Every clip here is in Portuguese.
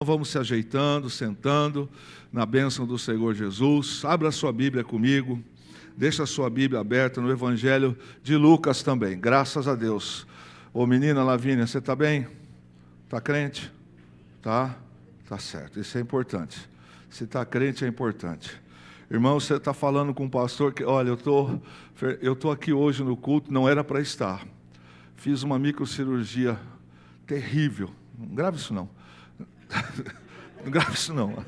Vamos se ajeitando, sentando na bênção do Senhor Jesus. Abra a sua Bíblia comigo. Deixa a sua Bíblia aberta no Evangelho de Lucas também. Graças a Deus. Ô menina Lavínia, você está bem? Está crente? Tá? Tá certo. Isso é importante. Se está crente é importante. Irmão, você está falando com um pastor que, olha, eu tô aqui hoje no culto, não era para estar. Fiz uma microcirurgia terrível. Não grave isso não. Não grave isso não.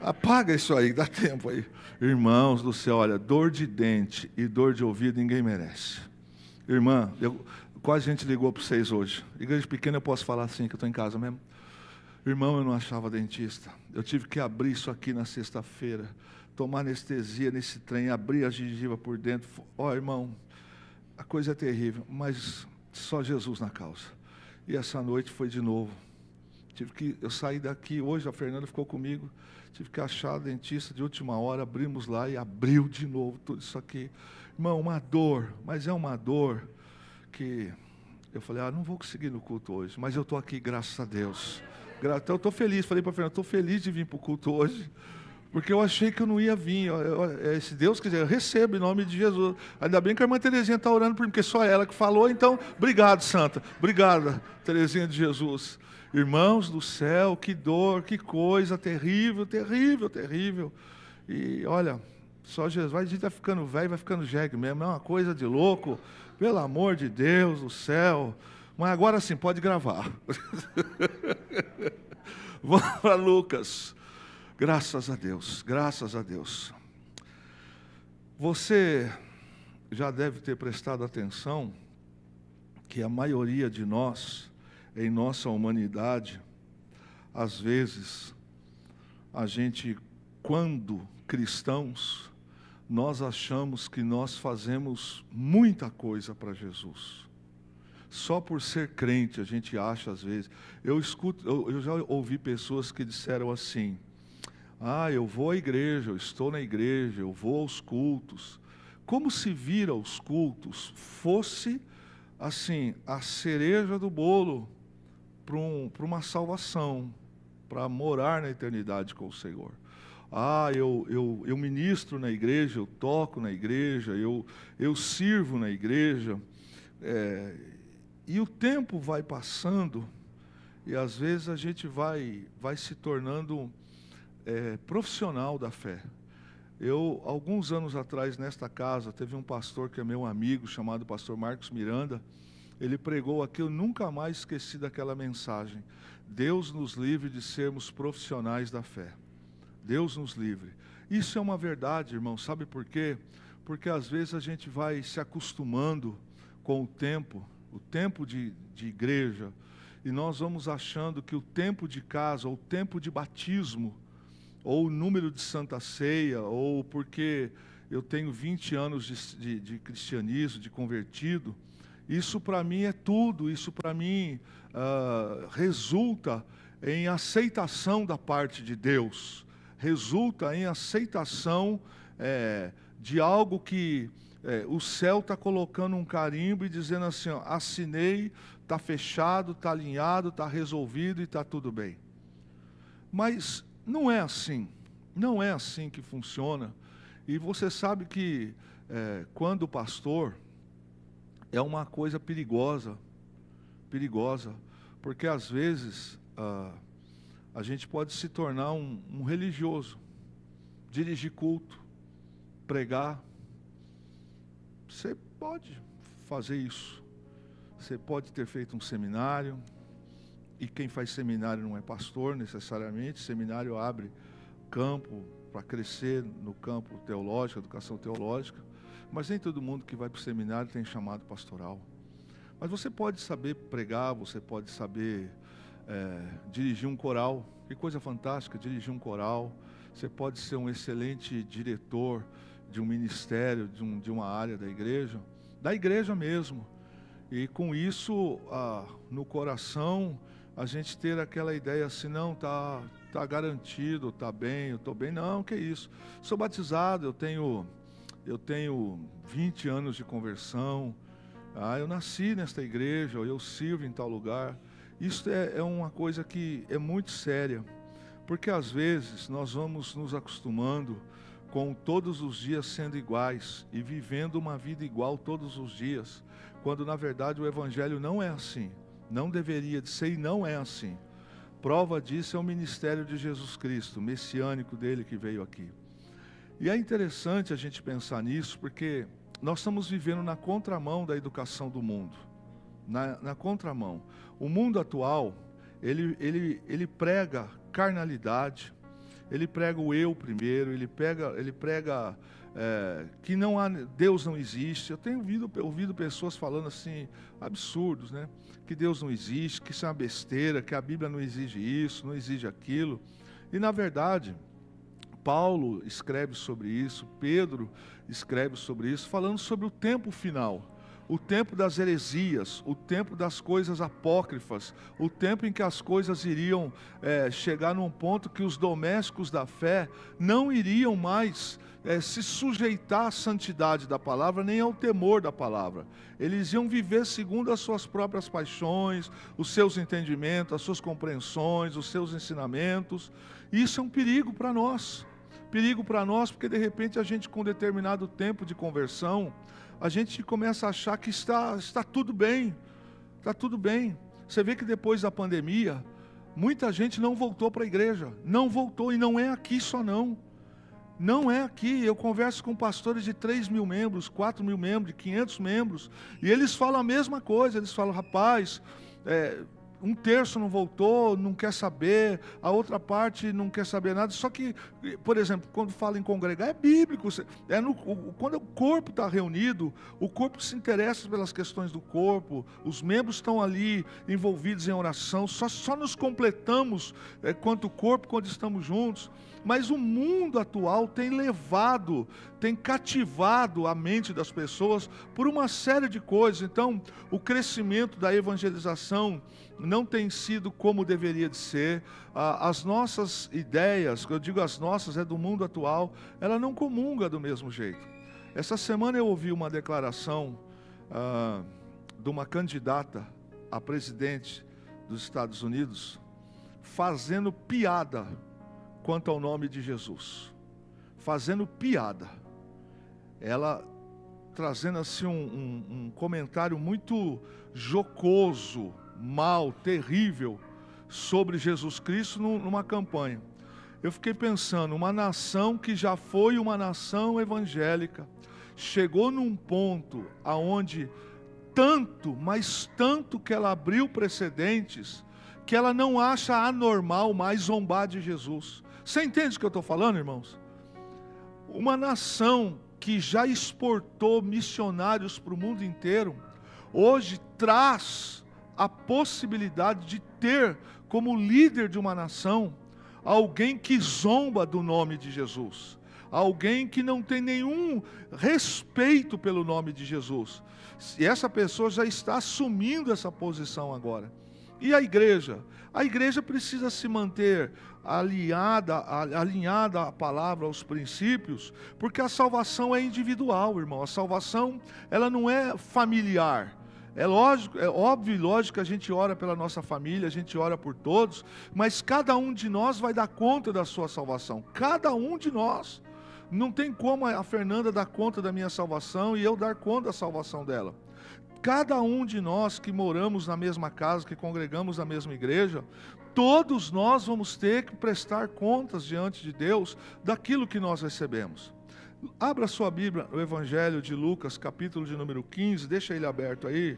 Apaga isso aí, dá tempo aí. Irmãos do céu, olha, dor de dente e dor de ouvido ninguém merece. Irmã, quase a gente ligou para vocês hoje. Igreja pequena eu posso falar assim, que eu estou em casa mesmo. Irmão, eu não achava dentista. Eu tive que abrir isso aqui na sexta-feira, tomar anestesia nesse trem, abrir a gengiva por dentro. Ó, irmão, a coisa é terrível, mas só Jesus na causa. E essa noite foi de novo. Eu saí daqui, hoje a Fernanda ficou comigo, tive que achar a dentista de última hora, abrimos lá e abriu de novo tudo isso aqui. Irmão, uma dor, mas é uma dor que eu falei, não vou conseguir no culto hoje, mas eu estou aqui, graças a Deus. Então eu estou feliz, falei para a Fernanda, estou feliz de vir para o culto hoje, porque eu achei que eu não ia vir. Se Deus quiser, eu recebo em nome de Jesus. Ainda bem que a irmã Terezinha está orando por mim, porque só ela que falou, então, obrigado, Santa, obrigada, Terezinha de Jesus. Irmãos do céu, que dor, que coisa terrível, terrível, terrível. E olha, só Jesus, a gente vai ficando velho, vai ficando jegue mesmo, é uma coisa de louco, pelo amor de Deus do céu. Mas agora sim, pode gravar. Vamos para Lucas. Graças a Deus, graças a Deus. Você já deve ter prestado atenção que a maioria de nós, em nossa humanidade, às vezes, a gente, quando cristãos, nós achamos que nós fazemos muita coisa para Jesus. Só por ser crente, a gente acha às vezes. Eu já ouvi pessoas que disseram assim, eu vou à igreja, eu estou na igreja, eu vou aos cultos. Como se vir aos cultos fosse, assim, a cereja do bolo para uma salvação, para morar na eternidade com o Senhor. Eu ministro na igreja, eu toco na igreja, eu sirvo na igreja. E o tempo vai passando e às vezes a gente vai se tornando profissional da fé. Alguns anos atrás, nesta casa, teve um pastor que é meu amigo, chamado pastor Marcos Miranda. Ele pregou aqui, eu nunca mais esqueci daquela mensagem. Deus nos livre de sermos profissionais da fé. Deus nos livre. Isso é uma verdade, irmão, sabe por quê? Porque às vezes a gente vai se acostumando com o tempo de igreja, e nós vamos achando que o tempo de casa, ou o tempo de batismo, ou o número de Santa Ceia, ou porque eu tenho 20 anos de cristianismo, de convertido, isso para mim é tudo, isso para mim resulta em aceitação da parte de Deus, resulta em aceitação de algo que o céu está colocando um carimbo e dizendo assim, assinei, está fechado, está alinhado, está resolvido e está tudo bem. Mas não é assim que funciona. E você sabe que quando o pastor, é uma coisa perigosa, porque às vezes a gente pode se tornar um religioso, dirigir culto, pregar. Você pode fazer isso, você pode ter feito um seminário, e quem faz seminário não é pastor necessariamente, seminário abre campo para crescer no campo teológico, educação teológica, mas nem todo mundo que vai para o seminário tem chamado pastoral. Mas você pode saber pregar, você pode saber dirigir um coral, que coisa fantástica, dirigir um coral. Você pode ser um excelente diretor de um ministério, de uma área da igreja mesmo. E com isso, no coração, a gente ter aquela ideia assim, não, tá garantido, tá bem, eu estou bem. Não, que isso. Sou batizado, eu tenho 20 anos de conversão, eu nasci nesta igreja, eu sirvo em tal lugar. Isso é uma coisa que é muito séria, porque às vezes nós vamos nos acostumando com todos os dias sendo iguais e vivendo uma vida igual todos os dias, quando na verdade o Evangelho não é assim, não deveria de ser e não é assim. Prova disso é o ministério de Jesus Cristo, messiânico dele que veio aqui. E é interessante a gente pensar nisso, porque nós estamos vivendo na contramão da educação do mundo, na contramão. O mundo atual, ele prega carnalidade, ele prega o eu primeiro, ele prega que não há, Deus não existe. Eu tenho ouvido pessoas falando assim, absurdos, né? Que Deus não existe, que isso é uma besteira, que a Bíblia não exige isso, não exige aquilo. E na verdade, Paulo escreve sobre isso, Pedro escreve sobre isso, falando sobre o tempo final, o tempo das heresias, o tempo das coisas apócrifas, o tempo em que as coisas iriam chegar num ponto que os domésticos da fé não iriam mais se sujeitar à santidade da palavra, nem ao temor da palavra. Eles iam viver segundo as suas próprias paixões, os seus entendimentos, as suas compreensões, os seus ensinamentos. E isso é um perigo para nós. Perigo para nós, porque de repente a gente, com determinado tempo de conversão, a gente começa a achar que está tudo bem, está tudo bem. Você vê que depois da pandemia, muita gente não voltou para a igreja, não voltou, e não é aqui só não. Não é aqui. Eu converso com pastores de 3 mil membros, 4 mil membros, de 500 membros, e eles falam a mesma coisa. Eles falam, rapaz, 1/3 não voltou, não quer saber, a outra parte não quer saber nada. Só que, por exemplo, quando fala em congregar, é bíblico. Quando o corpo está reunido, o corpo se interessa pelas questões do corpo, os membros estão ali envolvidos em oração, só nos completamos quanto corpo quando estamos juntos. Mas o mundo atual tem cativado a mente das pessoas por uma série de coisas. Então, o crescimento da evangelização não tem sido como deveria de ser. As nossas ideias, eu digo as nossas, é do mundo atual, ela não comunga do mesmo jeito. Essa semana eu ouvi uma declaração de uma candidata a presidente dos Estados Unidos, fazendo piada quanto ao nome de Jesus, fazendo piada, ela trazendo assim um comentário muito jocoso, mal, terrível, sobre Jesus Cristo numa campanha. Eu fiquei pensando, uma nação que já foi uma nação evangélica, chegou num ponto aonde mas tanto que ela abriu precedentes, que ela não acha anormal mais zombar de Jesus. Você entende o que eu estou falando, irmãos? Uma nação que já exportou missionários para o mundo inteiro, hoje traz a possibilidade de ter como líder de uma nação alguém que zomba do nome de Jesus, alguém que não tem nenhum respeito pelo nome de Jesus. E essa pessoa já está assumindo essa posição agora. E a igreja? A igreja precisa se manter alinhada à palavra, aos princípios, porque a salvação é individual, irmão. A salvação, ela não é familiar. É óbvio e lógico que a gente ora pela nossa família, a gente ora por todos, mas cada um de nós vai dar conta da sua salvação. Cada um de nós. Não tem como a Fernanda dar conta da minha salvação e eu dar conta da salvação dela. Cada um de nós que moramos na mesma casa, que congregamos na mesma igreja, todos nós vamos ter que prestar contas diante de Deus daquilo que nós recebemos. Abra sua Bíblia, o Evangelho de Lucas, capítulo de número 15, deixa ele aberto aí.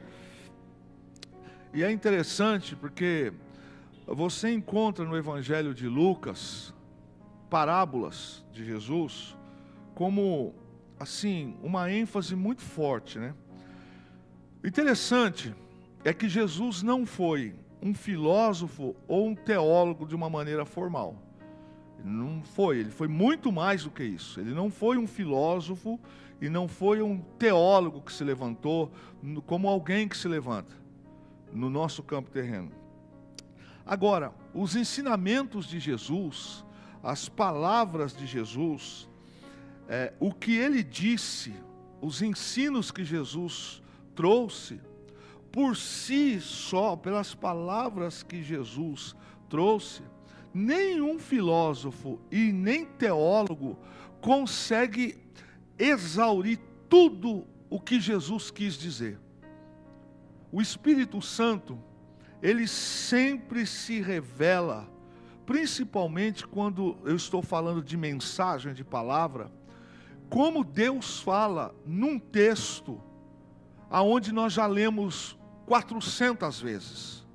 E é interessante porque você encontra no Evangelho de Lucas parábolas de Jesus como, assim, uma ênfase muito forte, né? Interessante é que Jesus não foi um filósofo ou um teólogo de uma maneira formal. Não foi, ele foi muito mais do que isso. Ele não foi um filósofo e não foi um teólogo que se levantou como alguém que se levanta no nosso campo terreno. Agora, os ensinamentos de Jesus, as palavras de Jesus, o que ele disse, os ensinos que Jesus trouxe, por si só, pelas palavras que Jesus trouxe, nenhum filósofo e nem teólogo consegue exaurir tudo o que Jesus quis dizer. O Espírito Santo, ele sempre se revela, principalmente quando eu estou falando de mensagem, de palavra, como Deus fala num texto aonde nós já lemos 400 vezes,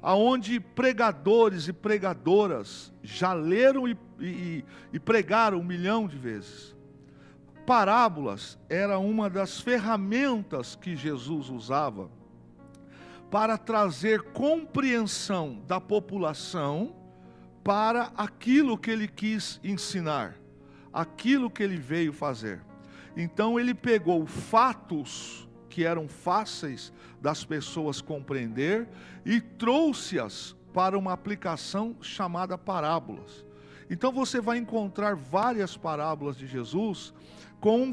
aonde pregadores e pregadoras já leram e pregaram 1 milhão de vezes. Parábolas era uma das ferramentas que Jesus usava para trazer compreensão da população para aquilo que ele quis ensinar, aquilo que ele veio fazer. Então ele pegou fatos que eram fáceis das pessoas compreender e trouxe-as para uma aplicação chamada parábolas. Então você vai encontrar várias parábolas de Jesus com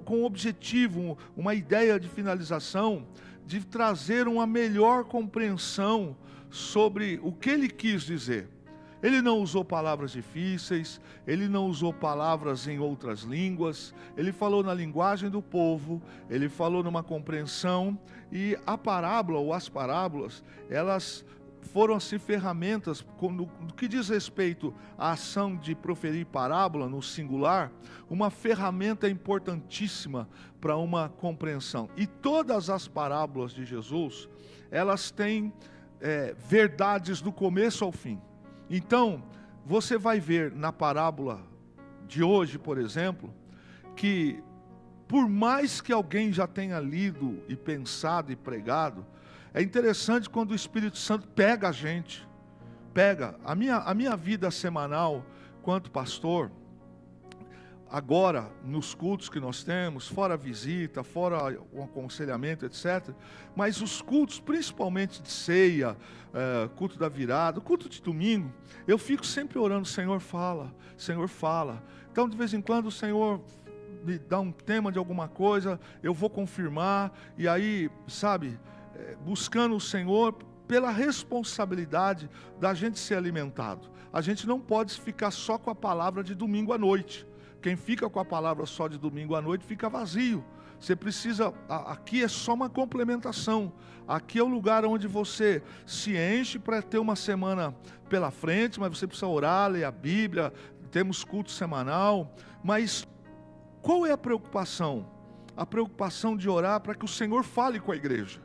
um objetivo, uma ideia de finalização, de trazer uma melhor compreensão sobre o que ele quis dizer. Ele não usou palavras difíceis, ele não usou palavras em outras línguas, ele falou na linguagem do povo, ele falou numa compreensão, e a parábola ou as parábolas, elas foram assim ferramentas, no que diz respeito à ação de proferir parábola no singular, uma ferramenta importantíssima para uma compreensão. E todas as parábolas de Jesus, elas têm verdades do começo ao fim. Então, você vai ver na parábola de hoje, por exemplo, que por mais que alguém já tenha lido e pensado e pregado, é interessante quando o Espírito Santo pega a gente, a minha vida semanal, quanto pastor, agora, nos cultos que nós temos, fora a visita, fora o aconselhamento, etc. Mas os cultos, principalmente de ceia, culto da virada, culto de domingo, eu fico sempre orando, Senhor fala, Senhor fala. Então, de vez em quando, o Senhor me dá um tema de alguma coisa, eu vou confirmar, e aí, sabe, buscando o Senhor pela responsabilidade da gente ser alimentado. A gente não pode ficar só com a palavra de domingo à noite. Quem fica com a palavra só de domingo à noite fica vazio. Você precisa, aqui é só uma complementação. Aqui é o lugar onde você se enche para ter uma semana pela frente, mas você precisa orar, ler a Bíblia, temos culto semanal. Mas qual é a preocupação? A preocupação de orar para que o Senhor fale com a igreja.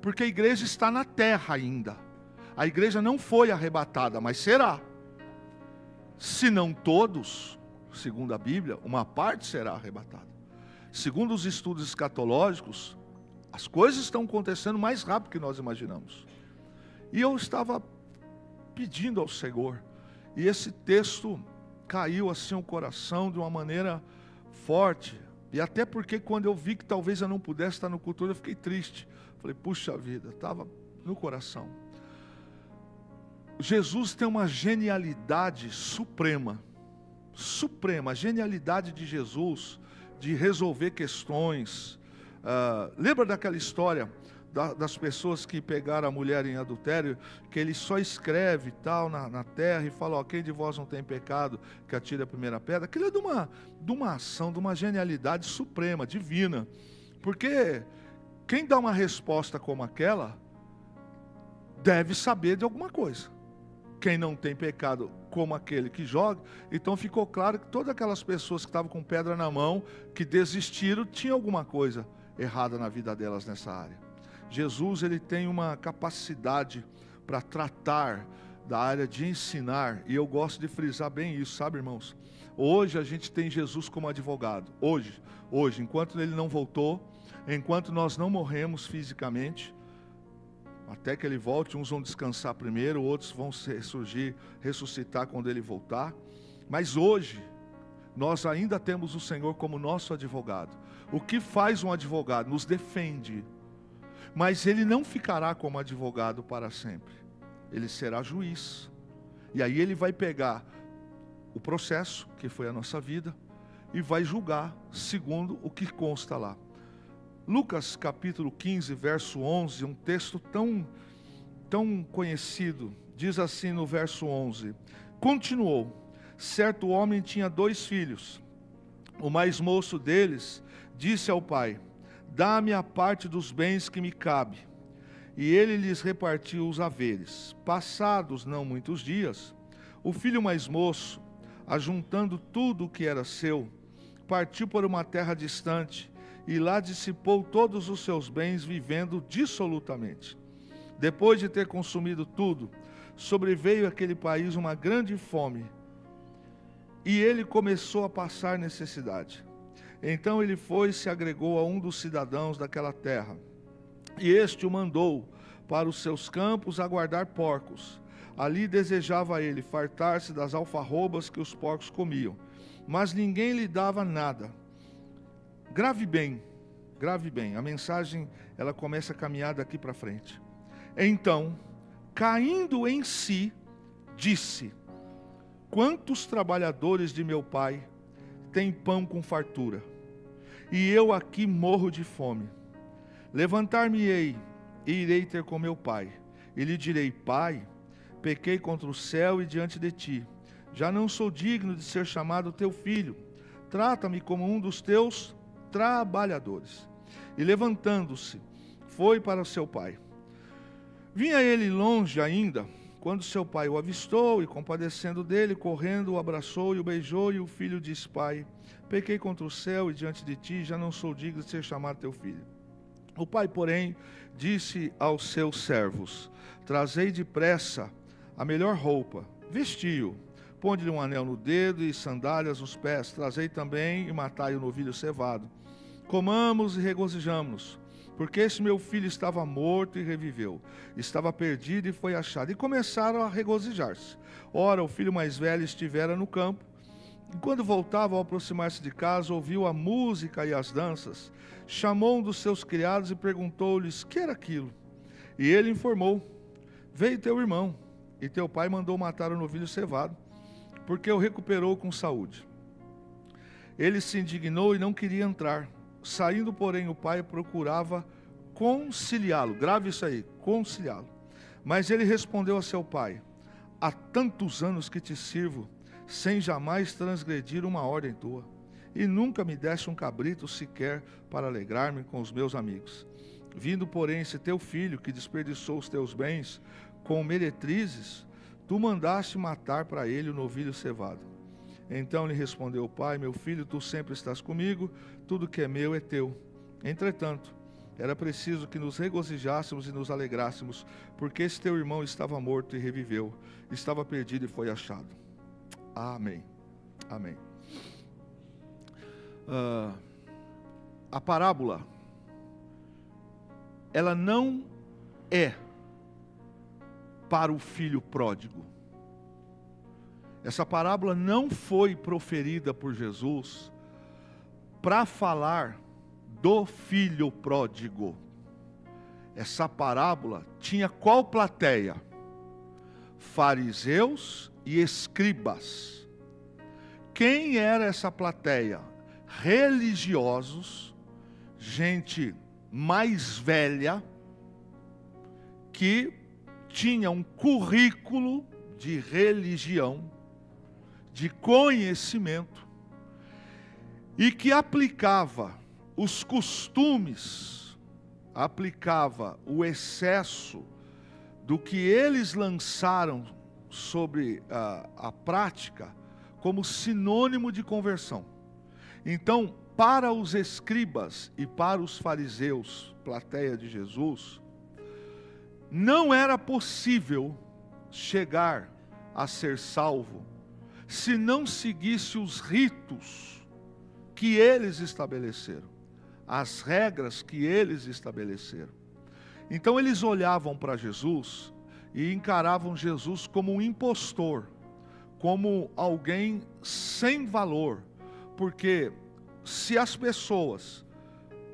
Porque a igreja está na terra ainda. A igreja não foi arrebatada, mas será. Se não todos, segundo a Bíblia, uma parte será arrebatada. Segundo os estudos escatológicos, as coisas estão acontecendo mais rápido do que nós imaginamos. E eu estava pedindo ao Senhor, e esse texto caiu assim no coração de uma maneira forte, e até porque quando eu vi que talvez eu não pudesse estar no culto, eu fiquei triste. Falei, puxa vida, estava no coração. Jesus tem uma genialidade suprema, a genialidade de Jesus de resolver questões. Lembra daquela história das pessoas que pegaram a mulher em adultério, que ele só escreve tal na terra e fala, quem de vós não tem pecado, que atire a primeira pedra. Aquilo é de uma ação, de uma genialidade suprema, divina, porque quem dá uma resposta como aquela deve saber de alguma coisa. Quem não tem pecado como aquele que joga. Então ficou claro que todas aquelas pessoas que estavam com pedra na mão, que desistiram, tinha alguma coisa errada na vida delas nessa área. Jesus, ele tem uma capacidade para tratar da área de ensinar, e eu gosto de frisar bem isso, sabe, irmãos? Hoje a gente tem Jesus como advogado. Hoje, enquanto ele não voltou, enquanto nós não morremos fisicamente, até que ele volte, uns vão descansar primeiro, outros vão ressuscitar quando ele voltar. Mas hoje, nós ainda temos o Senhor como nosso advogado. O que faz um advogado? Nos defende. Mas ele não ficará como advogado para sempre. Ele será juiz. E aí ele vai pegar o processo, que foi a nossa vida, e vai julgar segundo o que consta lá. Lucas capítulo 15, verso 11, um texto tão conhecido. Diz assim no verso 11: continuou: certo homem tinha 2 filhos. O mais moço deles disse ao pai: dá-me a parte dos bens que me cabe. E ele lhes repartiu os haveres. Passados não muitos dias, o filho mais moço, ajuntando tudo o que era seu, partiu para uma terra distante e lá dissipou todos os seus bens, vivendo dissolutamente. Depois de ter consumido tudo, sobreveio àquele país uma grande fome, e ele começou a passar necessidade. Então ele foi e se agregou a um dos cidadãos daquela terra, e este o mandou para os seus campos a guardar porcos. Ali desejava ele fartar-se das alfarrobas que os porcos comiam, mas ninguém lhe dava nada. Grave bem, a mensagem ela começa a caminhar daqui para frente. Então, caindo em si, disse: quantos trabalhadores de meu pai têm pão com fartura, e eu aqui morro de fome. Levantar-me-ei e irei ter com meu pai, e lhe direi: pai, pequei contra o céu e diante de ti, já não sou digno de ser chamado teu filho, trata-me como um dos teus trabalhadores. E levantando-se, foi para seu pai. Vinha ele longe ainda, quando seu pai o avistou, e compadecendo dele, correndo, o abraçou e o beijou, e o filho disse: pai, pequei contra o céu e diante de ti, já não sou digno de ser chamado teu filho. O pai, porém, disse aos seus servos: trazei depressa a melhor roupa, vestiu, ponde-lhe um anel no dedo e sandálias nos pés, trazei também e matai o novilho cevado. Comamos e regozijamo-nos, porque esse meu filho estava morto e reviveu, estava perdido e foi achado. E começaram a regozijar-se. Ora, o filho mais velho estivera no campo, e quando voltava, ao aproximar-se de casa, ouviu a música e as danças. Chamou um dos seus criados e perguntou-lhes: que era aquilo? E ele informou: veio teu irmão, e teu pai mandou matar o novilho cevado, porque o recuperou com saúde. Ele se indignou e não queria entrar. Saindo, porém, o pai procurava conciliá-lo. Grave isso aí, conciliá-lo. Mas ele respondeu a seu pai: há tantos anos que te sirvo, sem jamais transgredir uma ordem tua, e nunca me deste um cabrito sequer para alegrar-me com os meus amigos. Vindo, porém, esse teu filho, que desperdiçou os teus bens com meretrizes, tu mandaste matar para ele o novilho cevado. Então lhe respondeu o pai: meu filho, tu sempre estás comigo, tudo que é meu é teu. Entretanto, era preciso que nos regozijássemos e nos alegrássemos, porque esse teu irmão estava morto e reviveu, estava perdido e foi achado. Amém. Amém. A parábola, ela não é para o filho pródigo. Essa parábola não foi proferida por Jesus para falar do filho pródigo. Essa parábola tinha qual plateia? Fariseus e escribas. Quem era essa plateia? Religiosos, gente mais velha, que tinha um currículo de religião, de conhecimento, e que aplicava os costumes, aplicava o excesso do que eles lançaram sobre a prática como sinônimo de conversão. Então, para os escribas e para os fariseus, plateia de Jesus, não era possível chegar a ser salvo se não seguisse os ritos que eles estabeleceram, as regras que eles estabeleceram. Então eles olhavam para Jesus e encaravam Jesus como um impostor, como alguém sem valor, porque se as pessoas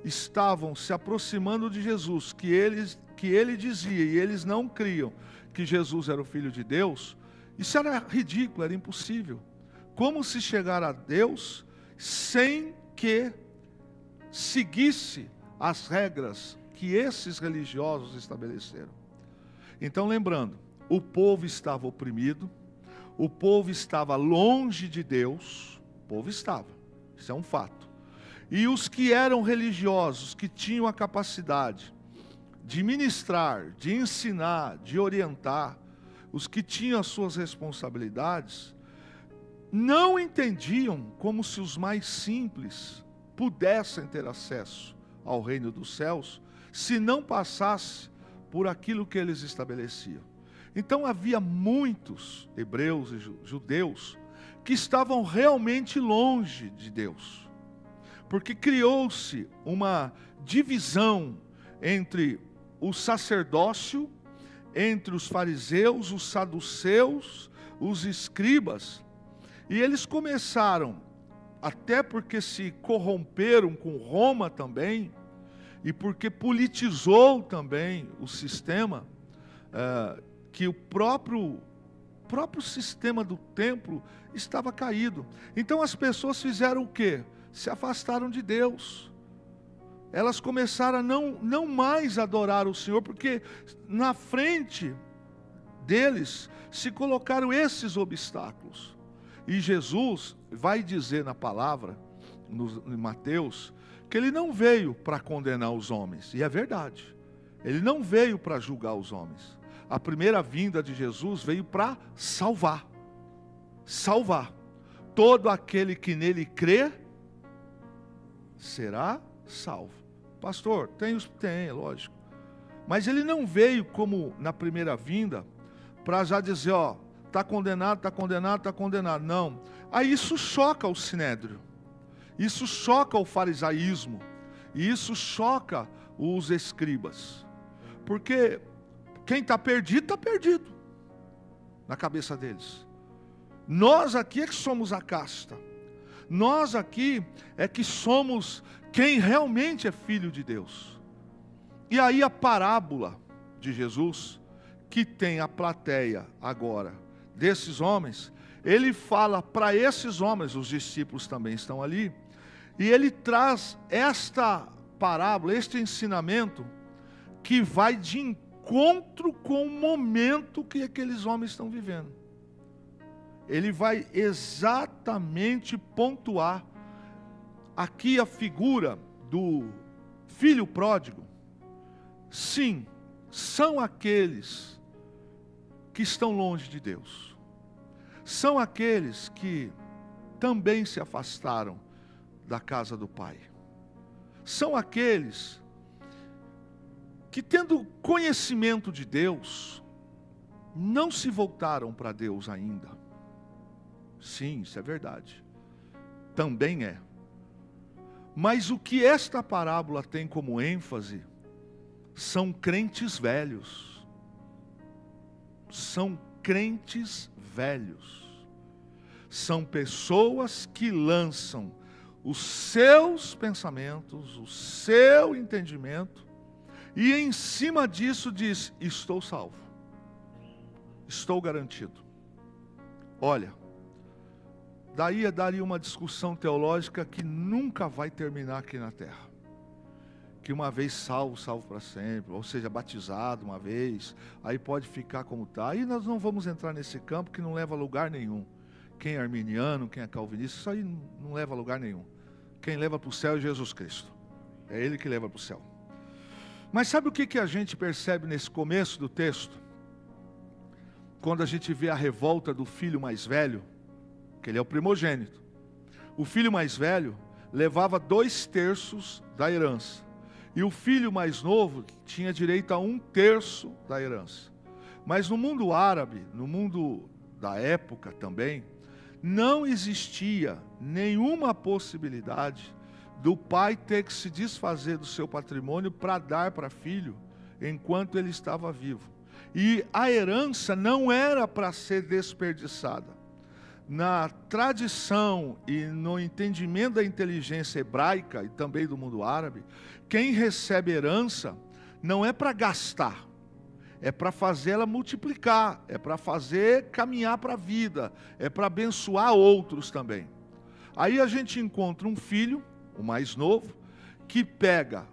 estavam se aproximando de Jesus, que ele dizia, e eles não criam que Jesus era o Filho de Deus, isso era ridículo, era impossível. Como se chegar a Deus sem que seguisse as regras que esses religiosos estabeleceram. Então, lembrando, o povo estava oprimido, o povo estava longe de Deus, o povo estava, isso é um fato. E os que eram religiosos, que tinham a capacidade de ministrar, de ensinar, de orientar, os que tinham as suas responsabilidades, não entendiam como se os mais simples pudessem ter acesso ao reino dos céus, se não passasse por aquilo que eles estabeleciam. Então havia muitos hebreus e judeus que estavam realmente longe de Deus, porque criou-se uma divisão entre o sacerdócio, entre os fariseus, os saduceus, os escribas, e eles começaram, até porque se corromperam com Roma também, e porque politizou também o sistema, que o próprio sistema do templo estava caído. Então as pessoas fizeram o quê? Se afastaram de Deus. Elas começaram a não mais adorar o Senhor, porque na frente deles se colocaram esses obstáculos. E Jesus vai dizer na palavra, em Mateus, que Ele não veio para condenar os homens, e é verdade. Ele não veio para julgar os homens. A primeira vinda de Jesus veio para salvar. Salvar. Todo aquele que nele crê, será salvo. Pastor, tem, lógico. Mas ele não veio como na primeira vinda, para já dizer, ó, está condenado, está condenado, está condenado. Não. Aí isso choca o sinédrio. Isso choca o farisaísmo. E isso choca os escribas. Porque quem está perdido na cabeça deles. Nós aqui é que somos a casta. Nós aqui é que somos quem realmente é filho de Deus. E aí a parábola de Jesus, que tem a plateia agora desses homens, ele fala para esses homens, os discípulos também estão ali, e ele traz esta parábola, este ensinamento, que vai de encontro com o momento que aqueles homens estão vivendo. Ele vai exatamente pontuar aqui a figura do filho pródigo. Sim, são aqueles que estão longe de Deus. São aqueles que também se afastaram da casa do Pai. São aqueles que, tendo conhecimento de Deus, não se voltaram para Deus ainda. Sim, isso é verdade. Também é. Mas o que esta parábola tem como ênfase são crentes velhos. São crentes velhos. São pessoas que lançam os seus pensamentos, o seu entendimento, e em cima disso diz, estou salvo. Estou garantido. Olha, daí daria uma discussão teológica que nunca vai terminar aqui na terra. Que uma vez salvo, salvo para sempre, ou seja, batizado uma vez, aí pode ficar como está. Aí nós não vamos entrar nesse campo que não leva a lugar nenhum. Quem é arminiano, quem é calvinista, isso aí não leva a lugar nenhum. Quem leva para o céu é Jesus Cristo. É Ele que leva para o céu. Mas sabe o que a gente percebe nesse começo do texto? Quando a gente vê a revolta do filho mais velho, que ele é o primogênito. O filho mais velho levava 2/3 da herança. E o filho mais novo tinha direito a 1/3 da herança. Mas no mundo árabe, no mundo da época também, não existia nenhuma possibilidade do pai ter que se desfazer do seu patrimônio para dar para filho enquanto ele estava vivo. E a herança não era para ser desperdiçada. Na tradição e no entendimento da inteligência hebraica e também do mundo árabe, quem recebe herança não é para gastar, é para fazê-la multiplicar, é para fazer caminhar para a vida, é para abençoar outros também. Aí a gente encontra um filho, o mais novo, que pega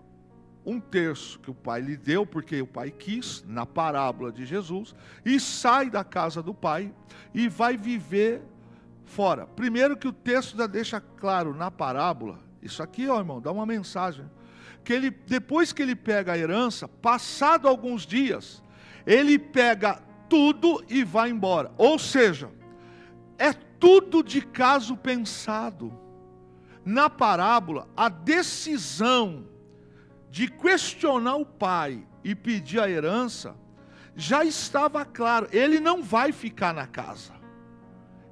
um terço que o pai lhe deu, porque o pai quis, na parábola de Jesus, e sai da casa do pai e vai viver fora. Primeiro que o texto já deixa claro na parábola, isso aqui, ó irmão, dá uma mensagem, que ele, depois que ele pega a herança, passado alguns dias, ele pega tudo e vai embora. Ou seja, é tudo de caso pensado. Na parábola, a decisão de questionar o pai e pedir a herança, já estava claro, ele não vai ficar na casa.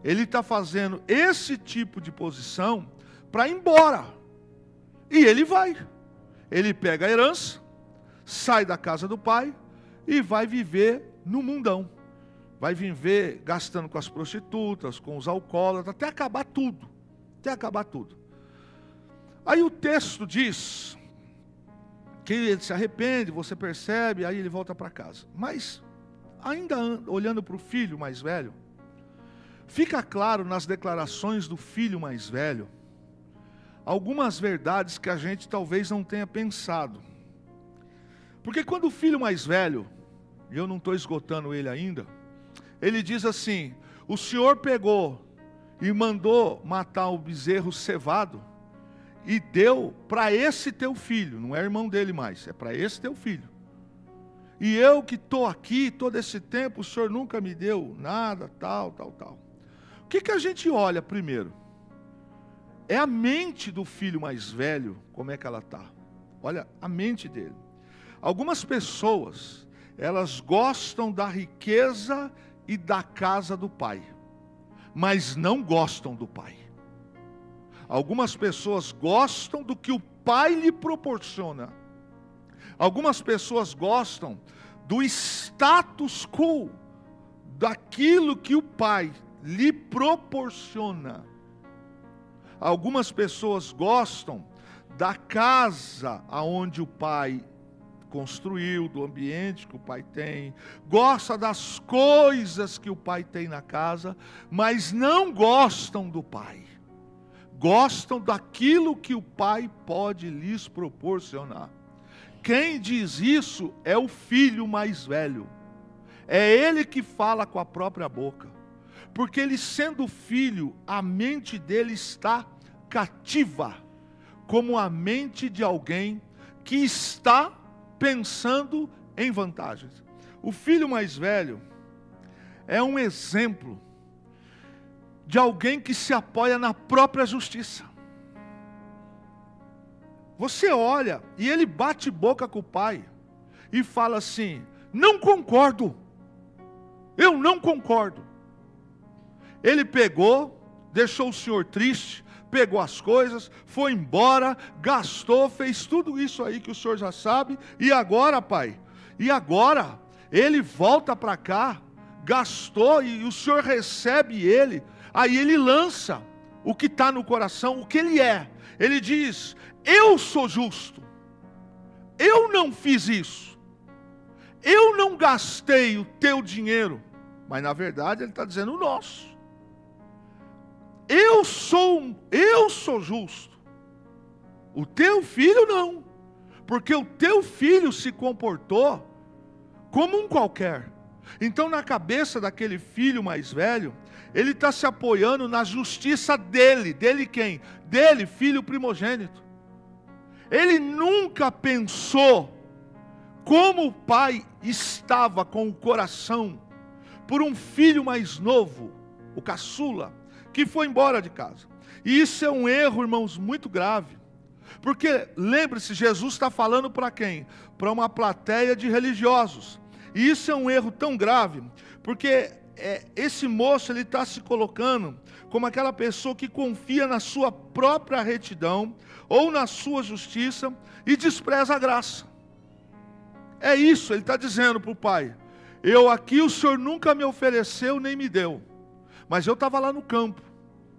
Ele está fazendo esse tipo de posição para ir embora. E ele vai. Ele pega a herança, sai da casa do pai e vai viver no mundão. Vai viver gastando com as prostitutas, com os alcoólatras, até acabar tudo. Até acabar tudo. Aí o texto diz que ele se arrepende, você percebe, aí ele volta para casa. Mas, ainda olhando para o filho mais velho, fica claro nas declarações do filho mais velho, algumas verdades que a gente talvez não tenha pensado. Porque quando o filho mais velho, e eu não estou esgotando ele ainda, ele diz assim, o Senhor pegou e mandou matar o bezerro cevado, e deu para esse teu filho, não é irmão dele mais, é para esse teu filho. E eu que estou aqui todo esse tempo, o Senhor nunca me deu nada, tal. O que a gente olha primeiro? É a mente do filho mais velho, como é que ela está? Olha, a mente dele. Algumas pessoas, elas gostam da riqueza e da casa do pai, mas não gostam do pai. Algumas pessoas gostam do que o pai lhe proporciona. Algumas pessoas gostam do status quo, daquilo que o pai lhe proporciona. Algumas pessoas gostam da casa aonde o pai construiu, do ambiente que o pai tem, gosta das coisas que o pai tem na casa, mas não gostam do pai. Gostam daquilo que o pai pode lhes proporcionar. Quem diz isso é o filho mais velho. É ele que fala com a própria boca. Porque ele sendo filho, a mente dele está cativa, como a mente de alguém que está pensando em vantagens. O filho mais velho é um exemplo de alguém que se apoia na própria justiça. Você olha e ele bate boca com o pai e fala assim, não concordo, eu não concordo. Ele pegou, deixou o senhor triste, pegou as coisas, foi embora, gastou, fez tudo isso aí que o senhor já sabe, e agora, pai? E agora? Ele volta para cá, gastou e o senhor recebe ele, aí ele lança o que está no coração, o que ele é. Ele diz, eu sou justo, eu não fiz isso, eu não gastei o teu dinheiro, mas na verdade ele está dizendo o nosso. Eu sou justo, o teu filho não, porque o teu filho se comportou como um qualquer. Então na cabeça daquele filho mais velho, ele está se apoiando na justiça dele. Dele quem? Dele, filho primogênito. Ele nunca pensou como o pai estava com o coração por um filho mais novo, o caçula, que foi embora de casa. E isso é um erro, irmãos, muito grave. Porque, lembre-se, Jesus está falando para quem? Para uma plateia de religiosos. E isso é um erro tão grave, porque esse moço, ele está se colocando como aquela pessoa que confia na sua própria retidão, ou na sua justiça, e despreza a graça. É isso, ele está dizendo para o pai, eu aqui o senhor nunca me ofereceu, nem me deu, mas eu estava lá no campo,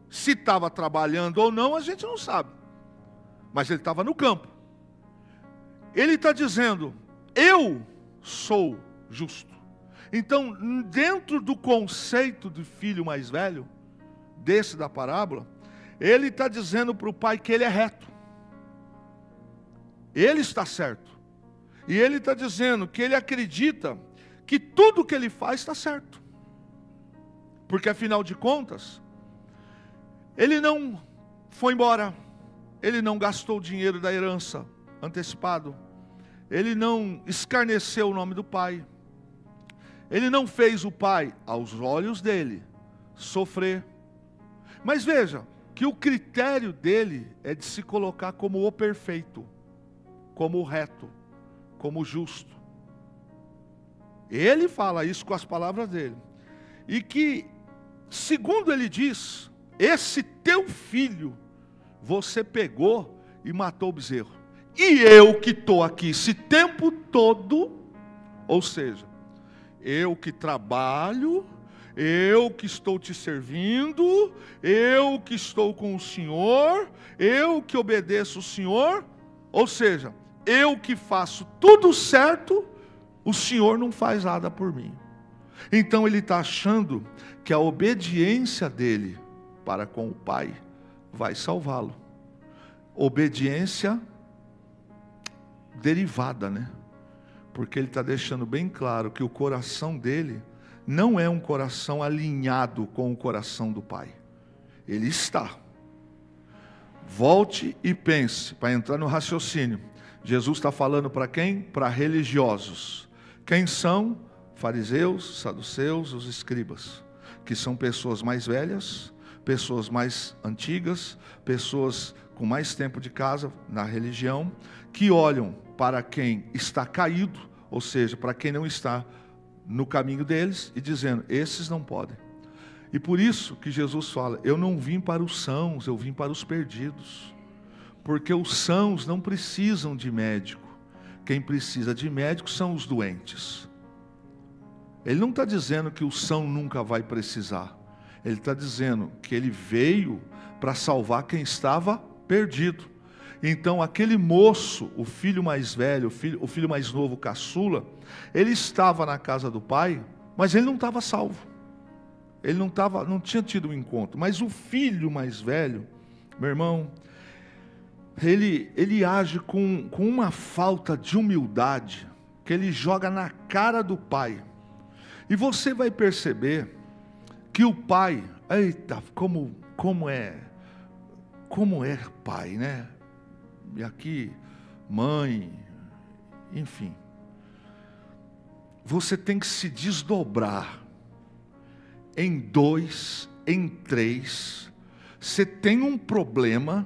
se estava trabalhando ou não, a gente não sabe, mas ele estava no campo. Ele está dizendo, eu sou justo. Então, dentro do conceito de filho mais velho, desse da parábola, ele está dizendo para o pai que ele é reto. Ele está certo. E ele está dizendo que ele acredita que tudo que ele faz está certo. Porque afinal de contas, ele não foi embora, ele não gastou o dinheiro da herança antecipado, ele não escarneceu o nome do pai, ele não fez o pai, aos olhos dele, sofrer. Mas veja, que o critério dele é de se colocar como o perfeito, como o reto, como o justo. Ele fala isso com as palavras dele. E que, segundo ele diz, esse teu filho, você pegou e matou o bezerro. E eu que estou aqui esse tempo todo, ou seja, eu que trabalho, eu que estou te servindo, eu que estou com o Senhor, eu que obedeço o Senhor, ou seja, eu que faço tudo certo, o Senhor não faz nada por mim. Então ele está achando que a obediência dele para com o Pai vai salvá-lo. Obediência derivada, né? Porque ele está deixando bem claro que o coração dele não é um coração alinhado com o coração do Pai. Ele está. Volte e pense, para entrar no raciocínio. Jesus está falando para quem? Para religiosos. Quem são? Fariseus, saduceus, os escribas. Que são pessoas mais velhas, pessoas mais antigas, pessoas com mais tempo de casa na religião, que olham para quem está caído, ou seja, para quem não está no caminho deles, e dizendo, esses não podem. E por isso que Jesus fala, eu não vim para os sãos, eu vim para os perdidos. Porque os sãos não precisam de médico. Quem precisa de médico são os doentes. Ele não está dizendo que o são nunca vai precisar. Ele está dizendo que ele veio para salvar quem estava perdido. Então aquele moço, o filho mais velho, o filho mais novo, caçula, ele estava na casa do pai, mas ele não estava salvo. Ele não tinha tido um encontro. Mas o filho mais velho, meu irmão, ele age com uma falta de humildade, que ele joga na cara do pai. E você vai perceber que o pai, eita, como é pai, né? E aqui, mãe, enfim. Você tem que se desdobrar em 2, em 3. Você tem um problema,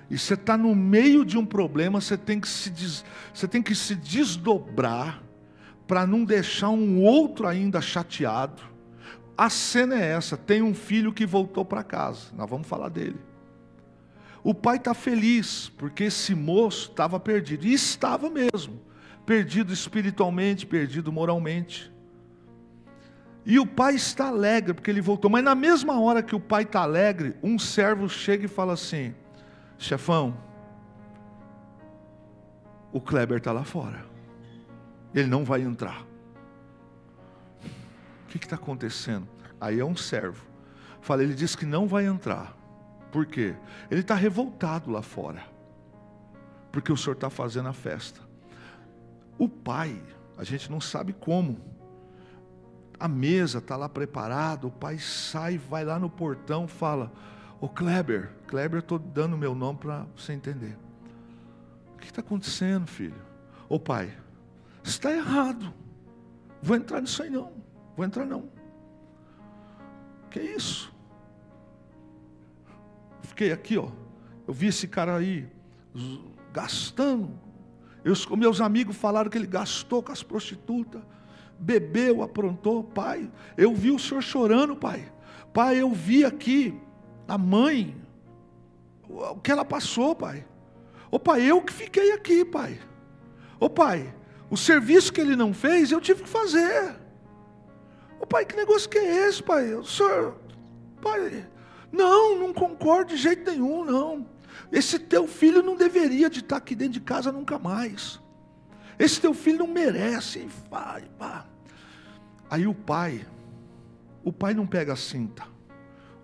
e você está no meio de um problema, você tem que se desdobrar, para não deixar um outro ainda chateado. A cena é essa, tem um filho que voltou para casa, nós vamos falar dele. O pai está feliz, porque esse moço estava perdido, e estava mesmo, perdido espiritualmente, perdido moralmente. E o pai está alegre, porque ele voltou, mas na mesma hora que o pai está alegre, um servo chega e fala assim, chefão, o Kleber está lá fora, ele não vai entrar. O que está acontecendo? Aí é um servo, fala, ele disse que não vai entrar. Por quê? Ele está revoltado lá fora, porque o senhor está fazendo a festa. O pai, a gente não sabe como, a mesa está lá preparada, o pai sai, vai lá no portão, fala, ô Kleber, eu estou dando meu nome para você entender. O que está acontecendo, filho? Ô pai, você está errado, vou entrar nisso aí não, vou entrar não. Que isso? Fiquei aqui, ó, eu vi esse cara aí, gastando, meus amigos falaram que ele gastou com as prostitutas, bebeu, aprontou, pai, eu vi o senhor chorando, pai, eu vi aqui, a mãe, o que ela passou, pai, ô pai, eu que fiquei aqui, pai, ô pai, o serviço que ele não fez, eu tive que fazer, ô pai, que negócio que é esse, pai, o senhor, pai, não concordo de jeito nenhum, não. Esse teu filho não deveria de estar aqui dentro de casa nunca mais. Esse teu filho não merece. Pá. Aí o pai não pega a cinta.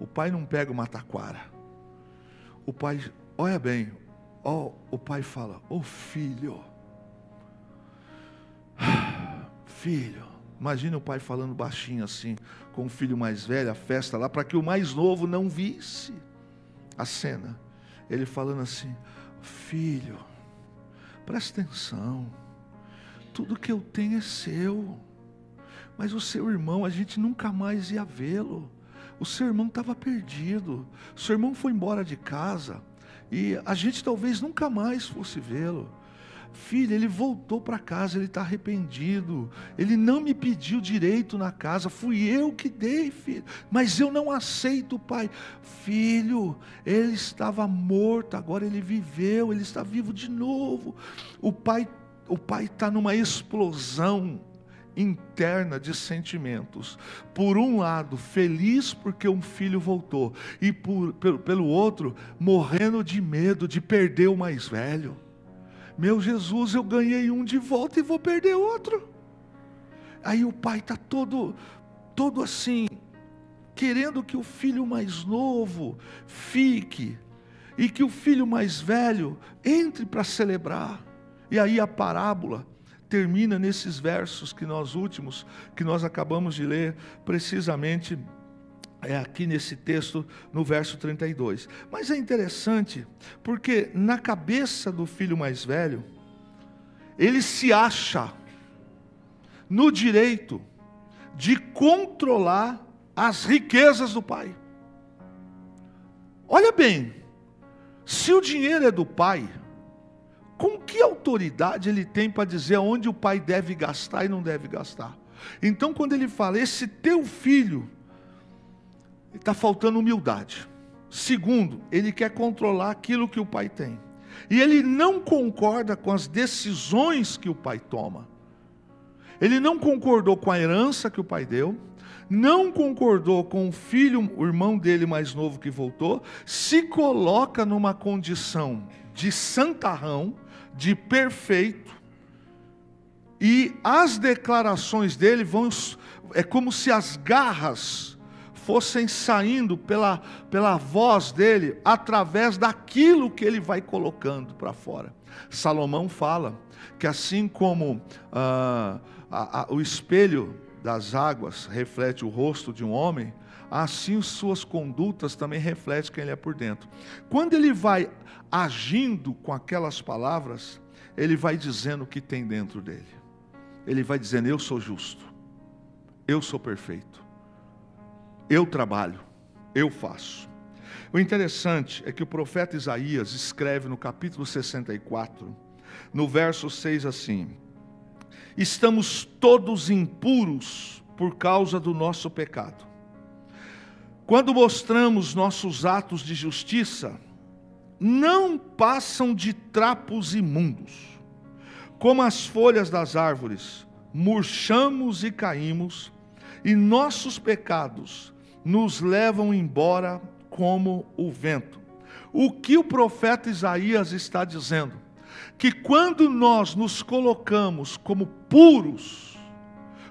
O pai não pega uma taquara. O pai, olha bem, o pai fala, ô filho, filho. Imagina o pai falando baixinho assim, com o filho mais velho, a festa lá, para que o mais novo não visse a cena. Ele falando assim: filho, presta atenção, tudo que eu tenho é seu, mas o seu irmão, a gente nunca mais ia vê-lo. O seu irmão estava perdido, o seu irmão foi embora de casa, e a gente talvez nunca mais fosse vê-lo. Filho, ele voltou para casa, ele está arrependido, ele não me pediu direito na casa, fui eu que dei, filho, mas eu não aceito, pai. Filho, ele estava morto, agora ele viveu, ele está vivo de novo. O pai está numa explosão interna de sentimentos. Por um lado, feliz porque um filho voltou, e pelo outro, morrendo de medo de perder o mais velho. Meu Jesus, eu ganhei um de volta e vou perder outro. Aí o pai está todo assim, querendo que o filho mais novo fique, e que o filho mais velho entre para celebrar. E aí a parábola termina nesses versos que nós acabamos de ler, precisamente aqui nesse texto, no verso 32. Mas é interessante, porque na cabeça do filho mais velho, ele se acha no direito de controlar as riquezas do pai. Olha bem, se o dinheiro é do pai, com que autoridade ele tem para dizer aonde o pai deve gastar e não deve gastar? Então, quando ele fala, esse teu filho, está faltando humildade. Segundo, ele quer controlar aquilo que o pai tem, e ele não concorda com as decisões que o pai toma. Ele não concordou com a herança que o pai deu, não concordou com o filho, o irmão dele mais novo que voltou, se coloca numa condição de santarrão, de perfeito, e as declarações dele é como se as garras fossem saindo pela voz dele, através daquilo que ele vai colocando para fora. Salomão fala que assim como o espelho das águas reflete o rosto de um homem, assim suas condutas também refletem quem ele é por dentro. Quando ele vai agindo com aquelas palavras, ele vai dizendo o que tem dentro dele. Ele vai dizendo: eu sou justo, eu sou perfeito, eu trabalho, eu faço. O interessante é que o profeta Isaías escreve no capítulo 64, no verso 6 assim: estamos todos impuros por causa do nosso pecado. Quando mostramos nossos atos de justiça, não passam de trapos imundos. Como as folhas das árvores, murchamos e caímos, e nossos pecados nos levam embora como o vento. O que o profeta Isaías está dizendo? Que quando nós nos colocamos como puros,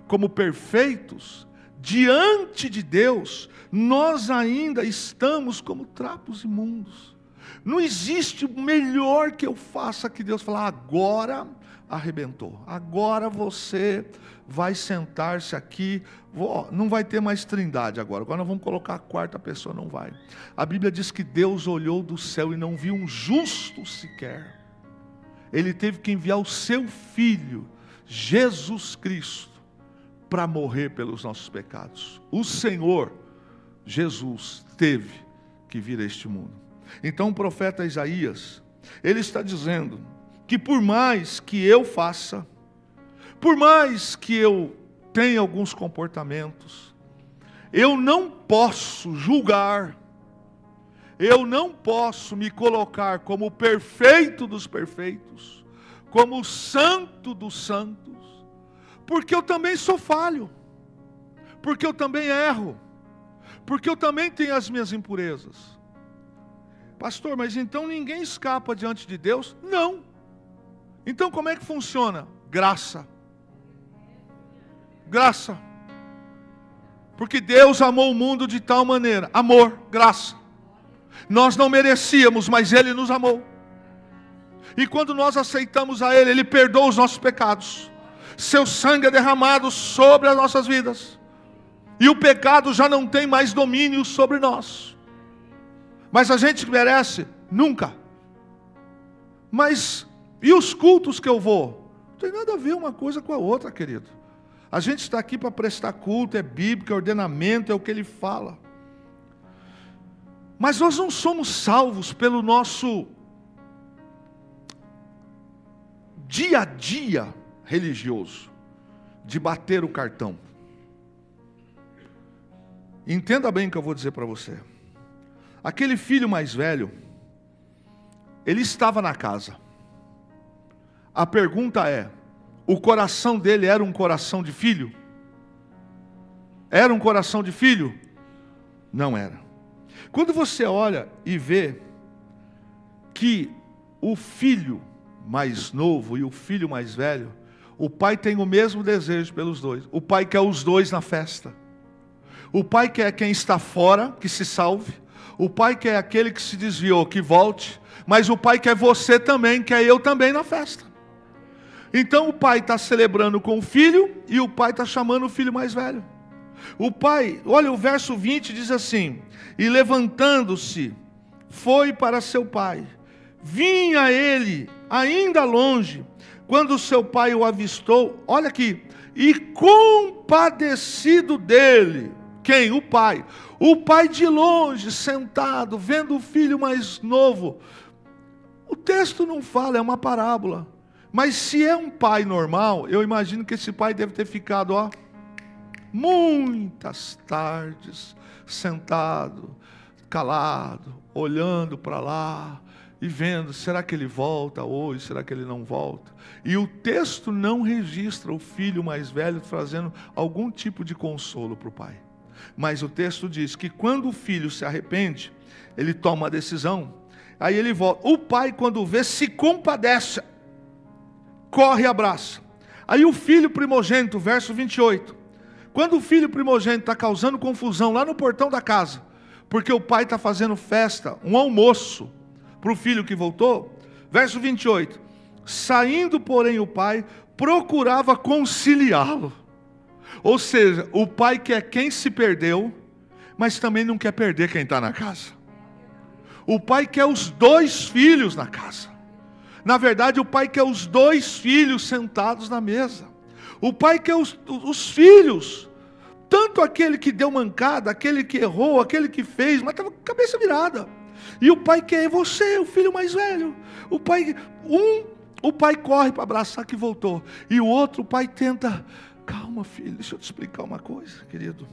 como perfeitos, diante de Deus, nós ainda estamos como trapos imundos. Não existe o melhor que eu faça que Deus falar: agora arrebentou, agora você vai sentar-se aqui, não vai ter mais trindade agora nós vamos colocar a quarta pessoa, não vai. A Bíblia diz que Deus olhou do céu e não viu um justo sequer. Ele teve que enviar o seu Filho, Jesus Cristo, para morrer pelos nossos pecados. O Senhor Jesus teve que vir a este mundo. Então o profeta Isaías, ele está dizendo que por mais que eu faça, por mais que eu tenha alguns comportamentos, eu não posso julgar, eu não posso me colocar como o perfeito dos perfeitos, como o santo dos santos, porque eu também sou falho, porque eu também erro, porque eu também tenho as minhas impurezas. Pastor, mas então ninguém escapa diante de Deus? Não. Então como é que funciona? Graça. Graça. Porque Deus amou o mundo de tal maneira. Amor, graça. Nós não merecíamos, mas Ele nos amou. E quando nós aceitamos a Ele, Ele perdoa os nossos pecados. seu sangue é derramado sobre as nossas vidas. E o pecado já não tem mais domínio sobre nós. Mas a gente merece? Nunca. Mas, e os cultos que eu vou? Não tem nada a ver uma coisa com a outra, querido. A gente está aqui para prestar culto, é bíblico, é ordenamento, é o que ele fala. Mas nós não somos salvos pelo nosso dia a dia religioso, de bater o cartão. Entenda bem o que eu vou dizer para você. Aquele filho mais velho, ele estava na casa. A pergunta é, o coração dele era um coração de filho? Era um coração de filho? Não era. Quando você olha e vê que o filho mais novo e o filho mais velho, o pai tem o mesmo desejo pelos dois. O pai quer os dois na festa. O pai quer quem está fora, que se salve. O pai quer aquele que se desviou, que volte. Mas o pai quer você também, quer eu também na festa. Então o pai está celebrando com o filho e o pai está chamando o filho mais velho. O pai, olha o verso 20, diz assim: e levantando-se, foi para seu pai. Vinha ele, ainda longe, quando seu pai o avistou, olha aqui, e compadecido dele. Quem? O pai. O pai de longe, sentado, vendo o filho mais novo. O texto não fala, é uma parábola. Mas se é um pai normal, eu imagino que esse pai deve ter ficado, muitas tardes, sentado, calado, olhando para lá, e vendo, será que ele volta hoje, será que ele não volta? E o texto não registra o filho mais velho trazendo algum tipo de consolo para o pai. Mas o texto diz que quando o filho se arrepende, ele toma uma decisão, aí ele volta. O pai, quando vê, se compadece, corre e abraça. Aí o filho primogênito, verso 28, quando o filho primogênito está causando confusão lá no portão da casa, porque o pai está fazendo festa, um almoço, para o filho que voltou, verso 28, saindo porém o pai, procurava conciliá-lo. Ou seja, o pai quer quem se perdeu, mas também não quer perder quem está na casa. O pai quer os dois filhos na casa. Na verdade, o pai quer os dois filhos sentados na mesa. O pai quer os filhos, tanto aquele que deu mancada, aquele que errou, aquele que fez, mas estava com a cabeça virada. E o pai quer você, o filho mais velho. O pai corre para abraçar que voltou. E o outro, o pai tenta, calma filho, deixa eu te explicar uma coisa, querido.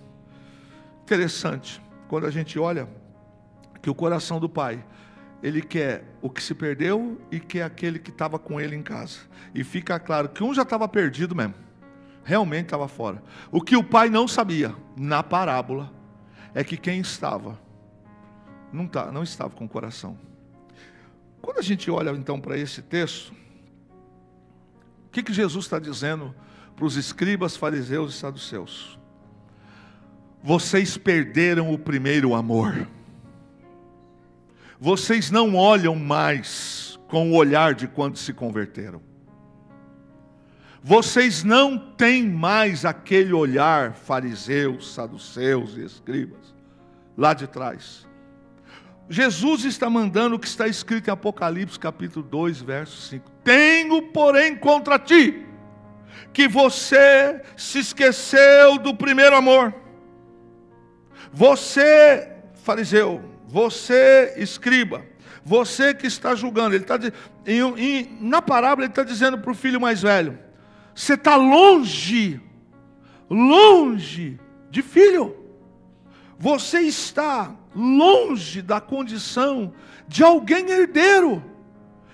Interessante, quando a gente olha que o coração do pai, ele quer o que se perdeu e quer aquele que estava com ele em casa. E fica claro que um já estava perdido mesmo, realmente estava fora. O que o pai não sabia, na parábola, é que quem estava, não estava com o coração. Quando a gente olha então para esse texto, o que Jesus está dizendo para os escribas, fariseus e saduceus? Vocês perderam o primeiro amor. Vocês não olham mais com o olhar de quando se converteram. Vocês não têm mais aquele olhar, fariseus, saduceus e escribas, lá de trás. Jesus está mandando o que está escrito em Apocalipse capítulo 2, verso 5. Tenho, porém, contra ti, que você se esqueceu do primeiro amor. Você, fariseu, você, escriba, você que está julgando, ele está na parábola ele está dizendo para o filho mais velho: você está longe de filho. Você está longe da condição de alguém herdeiro.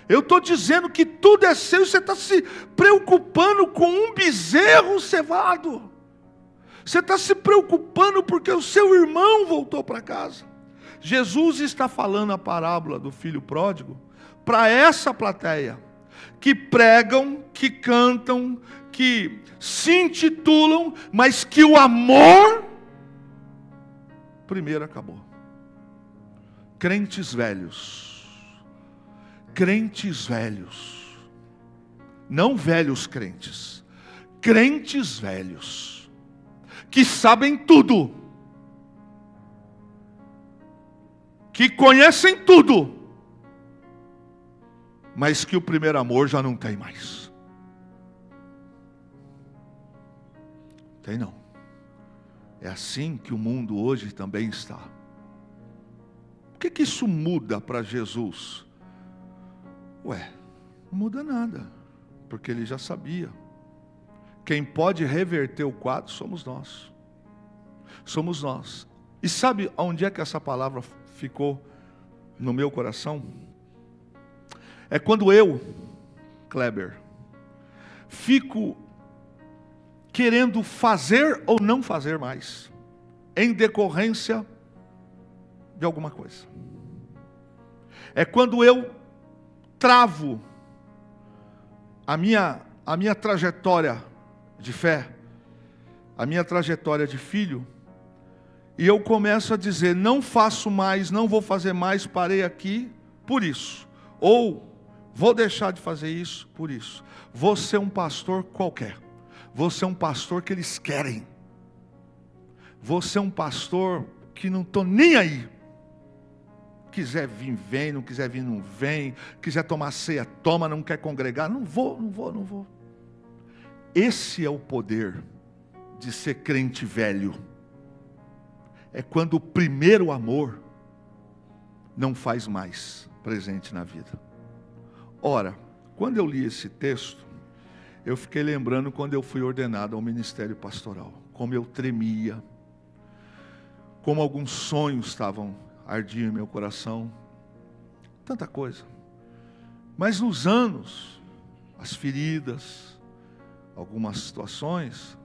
Eu estou dizendo que tudo é seu e você está se preocupando com um bezerro cevado. Você está se preocupando porque o seu irmão voltou para casa. Jesus está falando a parábola do filho pródigo para essa plateia que pregam, que cantam, que se intitulam, mas que o amor primeiro acabou. Crentes velhos, não velhos crentes, crentes velhos, que sabem tudo, que conhecem tudo, mas que o primeiro amor já não tem mais. Tem não. É assim que o mundo hoje também está. O que isso muda para Jesus? Ué, não muda nada, porque ele já sabia. Quem pode reverter o quadro somos nós. Somos nós. E sabe onde é que essa palavra ficou no meu coração? É quando eu, Kleber, fico querendo fazer ou não fazer mais, em decorrência de alguma coisa. É quando eu travo a minha trajetória de fé, a minha trajetória de filho, e eu começo a dizer, não faço mais, não vou fazer mais, parei aqui por isso. Ou vou deixar de fazer isso por isso. Vou ser um pastor qualquer. Vou ser um pastor que eles querem. Vou ser um pastor que não estou nem aí. Quiser vir, vem. Não quiser vir, não vem. Quiser tomar ceia, toma. Não quer congregar, não vou. Esse é o poder de ser crente velho. É quando o primeiro amor não faz mais presente na vida. Ora, quando eu li esse texto, eu fiquei lembrando quando eu fui ordenado ao ministério pastoral. Como eu tremia, como alguns sonhos estavam ardiam em meu coração, tanta coisa. Mas nos anos, as feridas, algumas situações,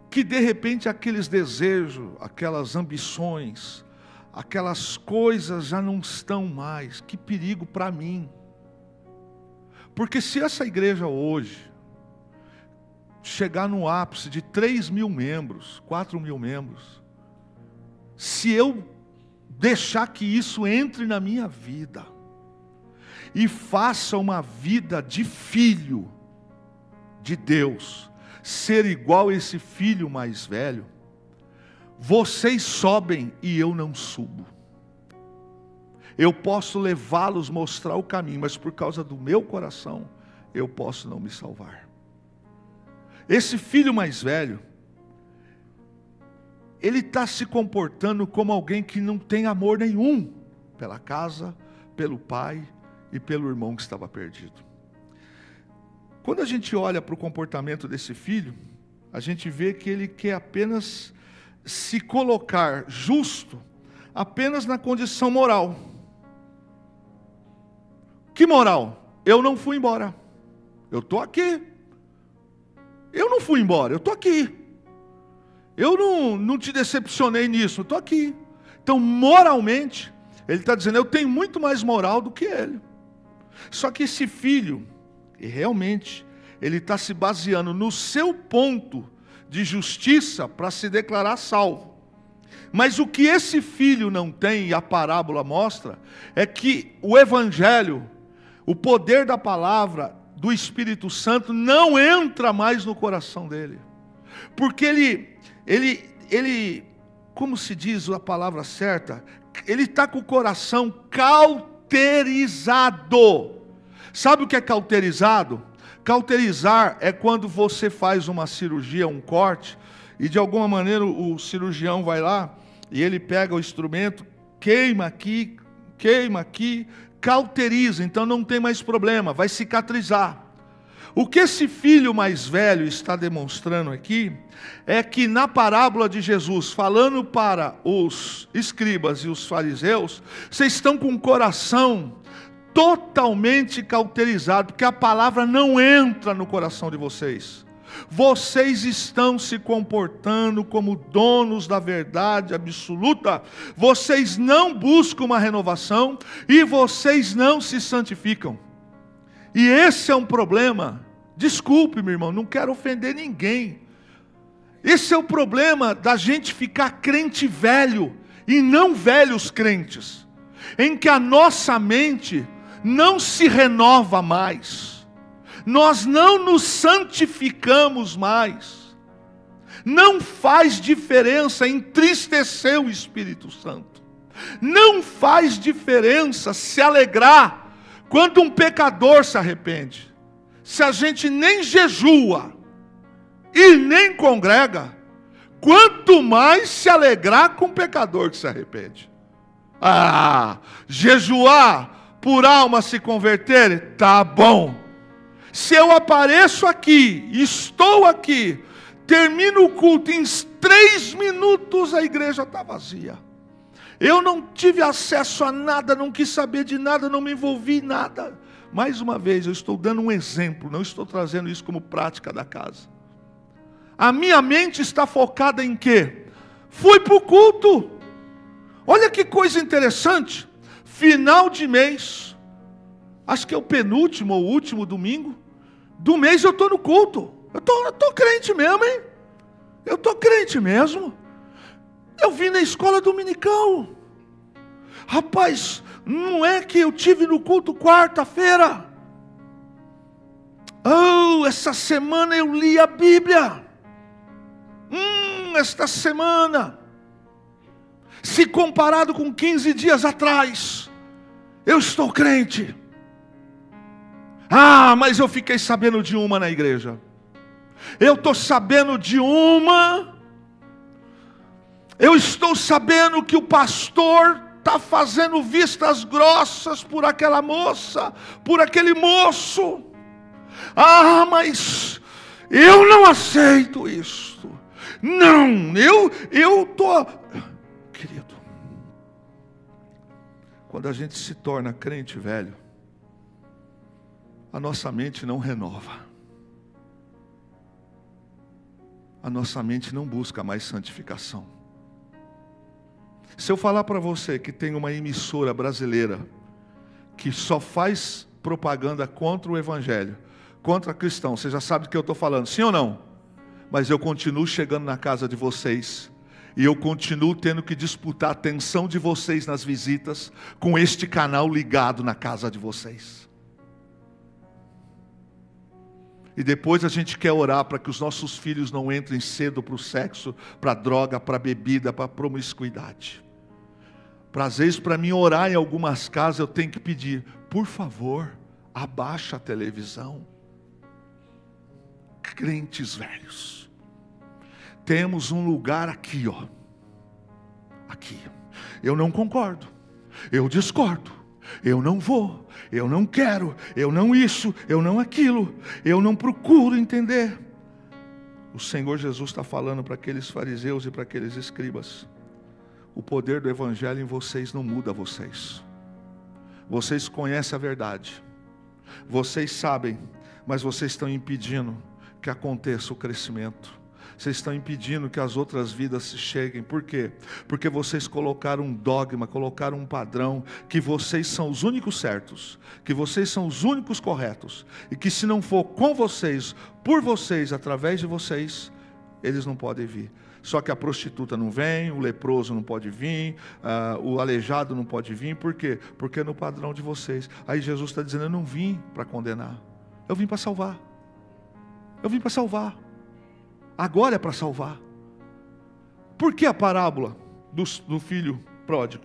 que de repente aqueles desejos, aquelas ambições, aquelas coisas já não estão mais. Que perigo para mim. Porque se essa igreja hoje chegar no ápice de 3.000 membros, 4.000 membros, se eu deixar que isso entre na minha vida e faça uma vida de filho de Deus, ser igual a esse filho mais velho, vocês sobem e eu não subo. Eu posso levá-los, mostrar o caminho, mas por causa do meu coração, eu posso não me salvar. Esse filho mais velho, ele está se comportando como alguém que não tem amor nenhum pela casa, pelo pai e pelo irmão que estava perdido. Quando a gente olha para o comportamento desse filho, a gente vê que ele quer apenas se colocar justo, apenas na condição moral. Que moral? Eu não fui embora. Eu estou aqui. Eu não fui embora, eu estou aqui. Eu não te decepcionei nisso, eu estou aqui. Então, moralmente, ele está dizendo, eu tenho muito mais moral do que ele. Só que esse filho, e realmente, ele está se baseando no seu ponto de justiça para se declarar salvo. Mas o que esse filho não tem, e a parábola mostra, é que o evangelho, o poder da palavra, do Espírito Santo, não entra mais no coração dele. Porque ele, como se diz a palavra certa, ele está com o coração cauterizado. Sabe o que é cauterizado? Cauterizar é quando você faz uma cirurgia, um corte, e de alguma maneira o cirurgião vai lá, e ele pega o instrumento, queima aqui, cauteriza, então não tem mais problema, vai cicatrizar. O que esse filho mais velho está demonstrando aqui, é que na parábola de Jesus, falando para os escribas e os fariseus, vocês estão com o coração totalmente cauterizado, porque a palavra não entra no coração de vocês. Vocês estão se comportando como donos da verdade absoluta. Vocês não buscam uma renovação e vocês não se santificam. E esse é um problema. Desculpe, meu irmão, não quero ofender ninguém. Esse é o problema da gente ficar crente velho e não velhos crentes, em que a nossa mente não se renova mais, nós não nos santificamos mais. Não faz diferença entristecer o Espírito Santo. Não faz diferença se alegrar quando um pecador se arrepende. Se a gente nem jejua e nem congrega, quanto mais se alegrar com um pecador que se arrepende. Jejuar por alma se converter, tá bom. Se eu apareço aqui, estou aqui, termino o culto, em 3 minutos a igreja está vazia. Eu não tive acesso a nada, não quis saber de nada, não me envolvi em nada. Mais uma vez, eu estou dando um exemplo, não estou trazendo isso como prática da casa. A minha mente está focada em quê? Fui para o culto. Olha que coisa interessante. Final de mês, acho que é o penúltimo ou último domingo do mês, eu estou no culto. Eu estou crente mesmo, hein? Eu estou crente mesmo. Eu vim na escola dominical. Rapaz, não é que eu tive no culto quarta-feira. Essa semana eu li a Bíblia. Esta semana, se comparado com 15 dias atrás, eu estou crente. Mas eu fiquei sabendo de uma na igreja. Eu estou sabendo de uma. Eu estou sabendo que o pastor está fazendo vistas grossas por aquela moça, por aquele moço. Mas eu não aceito isso. Não, eu estou... Querido, quando a gente se torna crente velho, a nossa mente não renova. A nossa mente não busca mais santificação. Se eu falar para você que tem uma emissora brasileira que só faz propaganda contra o evangelho, contra cristão, você já sabe do que eu estou falando, sim ou não? Mas eu continuo chegando na casa de vocês, e eu continuo tendo que disputar a atenção de vocês nas visitas, com este canal ligado na casa de vocês. E depois a gente quer orar para que os nossos filhos não entrem cedo para o sexo, para a droga, para a bebida, para a promiscuidade. Às vezes, para mim orar em algumas casas, eu tenho que pedir, por favor, abaixa a televisão. Crentes velhos, temos um lugar aqui, aqui. Eu não concordo, eu discordo, eu não vou, eu não quero, eu não isso, eu não aquilo, eu não procuro entender. O Senhor Jesus está falando para aqueles fariseus e para aqueles escribas: o poder do evangelho em vocês não muda vocês. Vocês conhecem a verdade, vocês sabem, mas vocês estão impedindo que aconteça o crescimento. Vocês estão impedindo que as outras vidas se cheguem. Por quê? Porque vocês colocaram um dogma, colocaram um padrão, que vocês são os únicos certos, que vocês são os únicos corretos, e que se não for com vocês, por vocês, através de vocês, eles não podem vir. Só que a prostituta não vem, o leproso não pode vir, o aleijado não pode vir. Por quê? Porque é no padrão de vocês. Aí Jesus está dizendo: eu não vim para condenar, eu vim para salvar. Eu vim para salvar. Agora é para salvar. Por que a parábola do filho pródigo?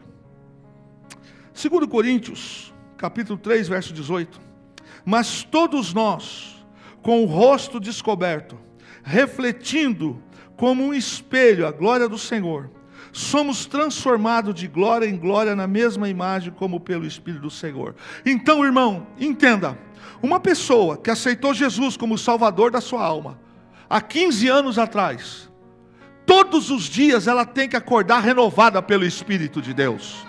2 Coríntios, capítulo 3, verso 18. Mas todos nós, com o rosto descoberto, refletindo como um espelho a glória do Senhor, somos transformados de glória em glória na mesma imagem como pelo Espírito do Senhor. Então, irmão, entenda. Uma pessoa que aceitou Jesus como Salvador da sua alma, há 15 anos atrás, todos os dias ela tem que acordar renovada pelo Espírito de Deus.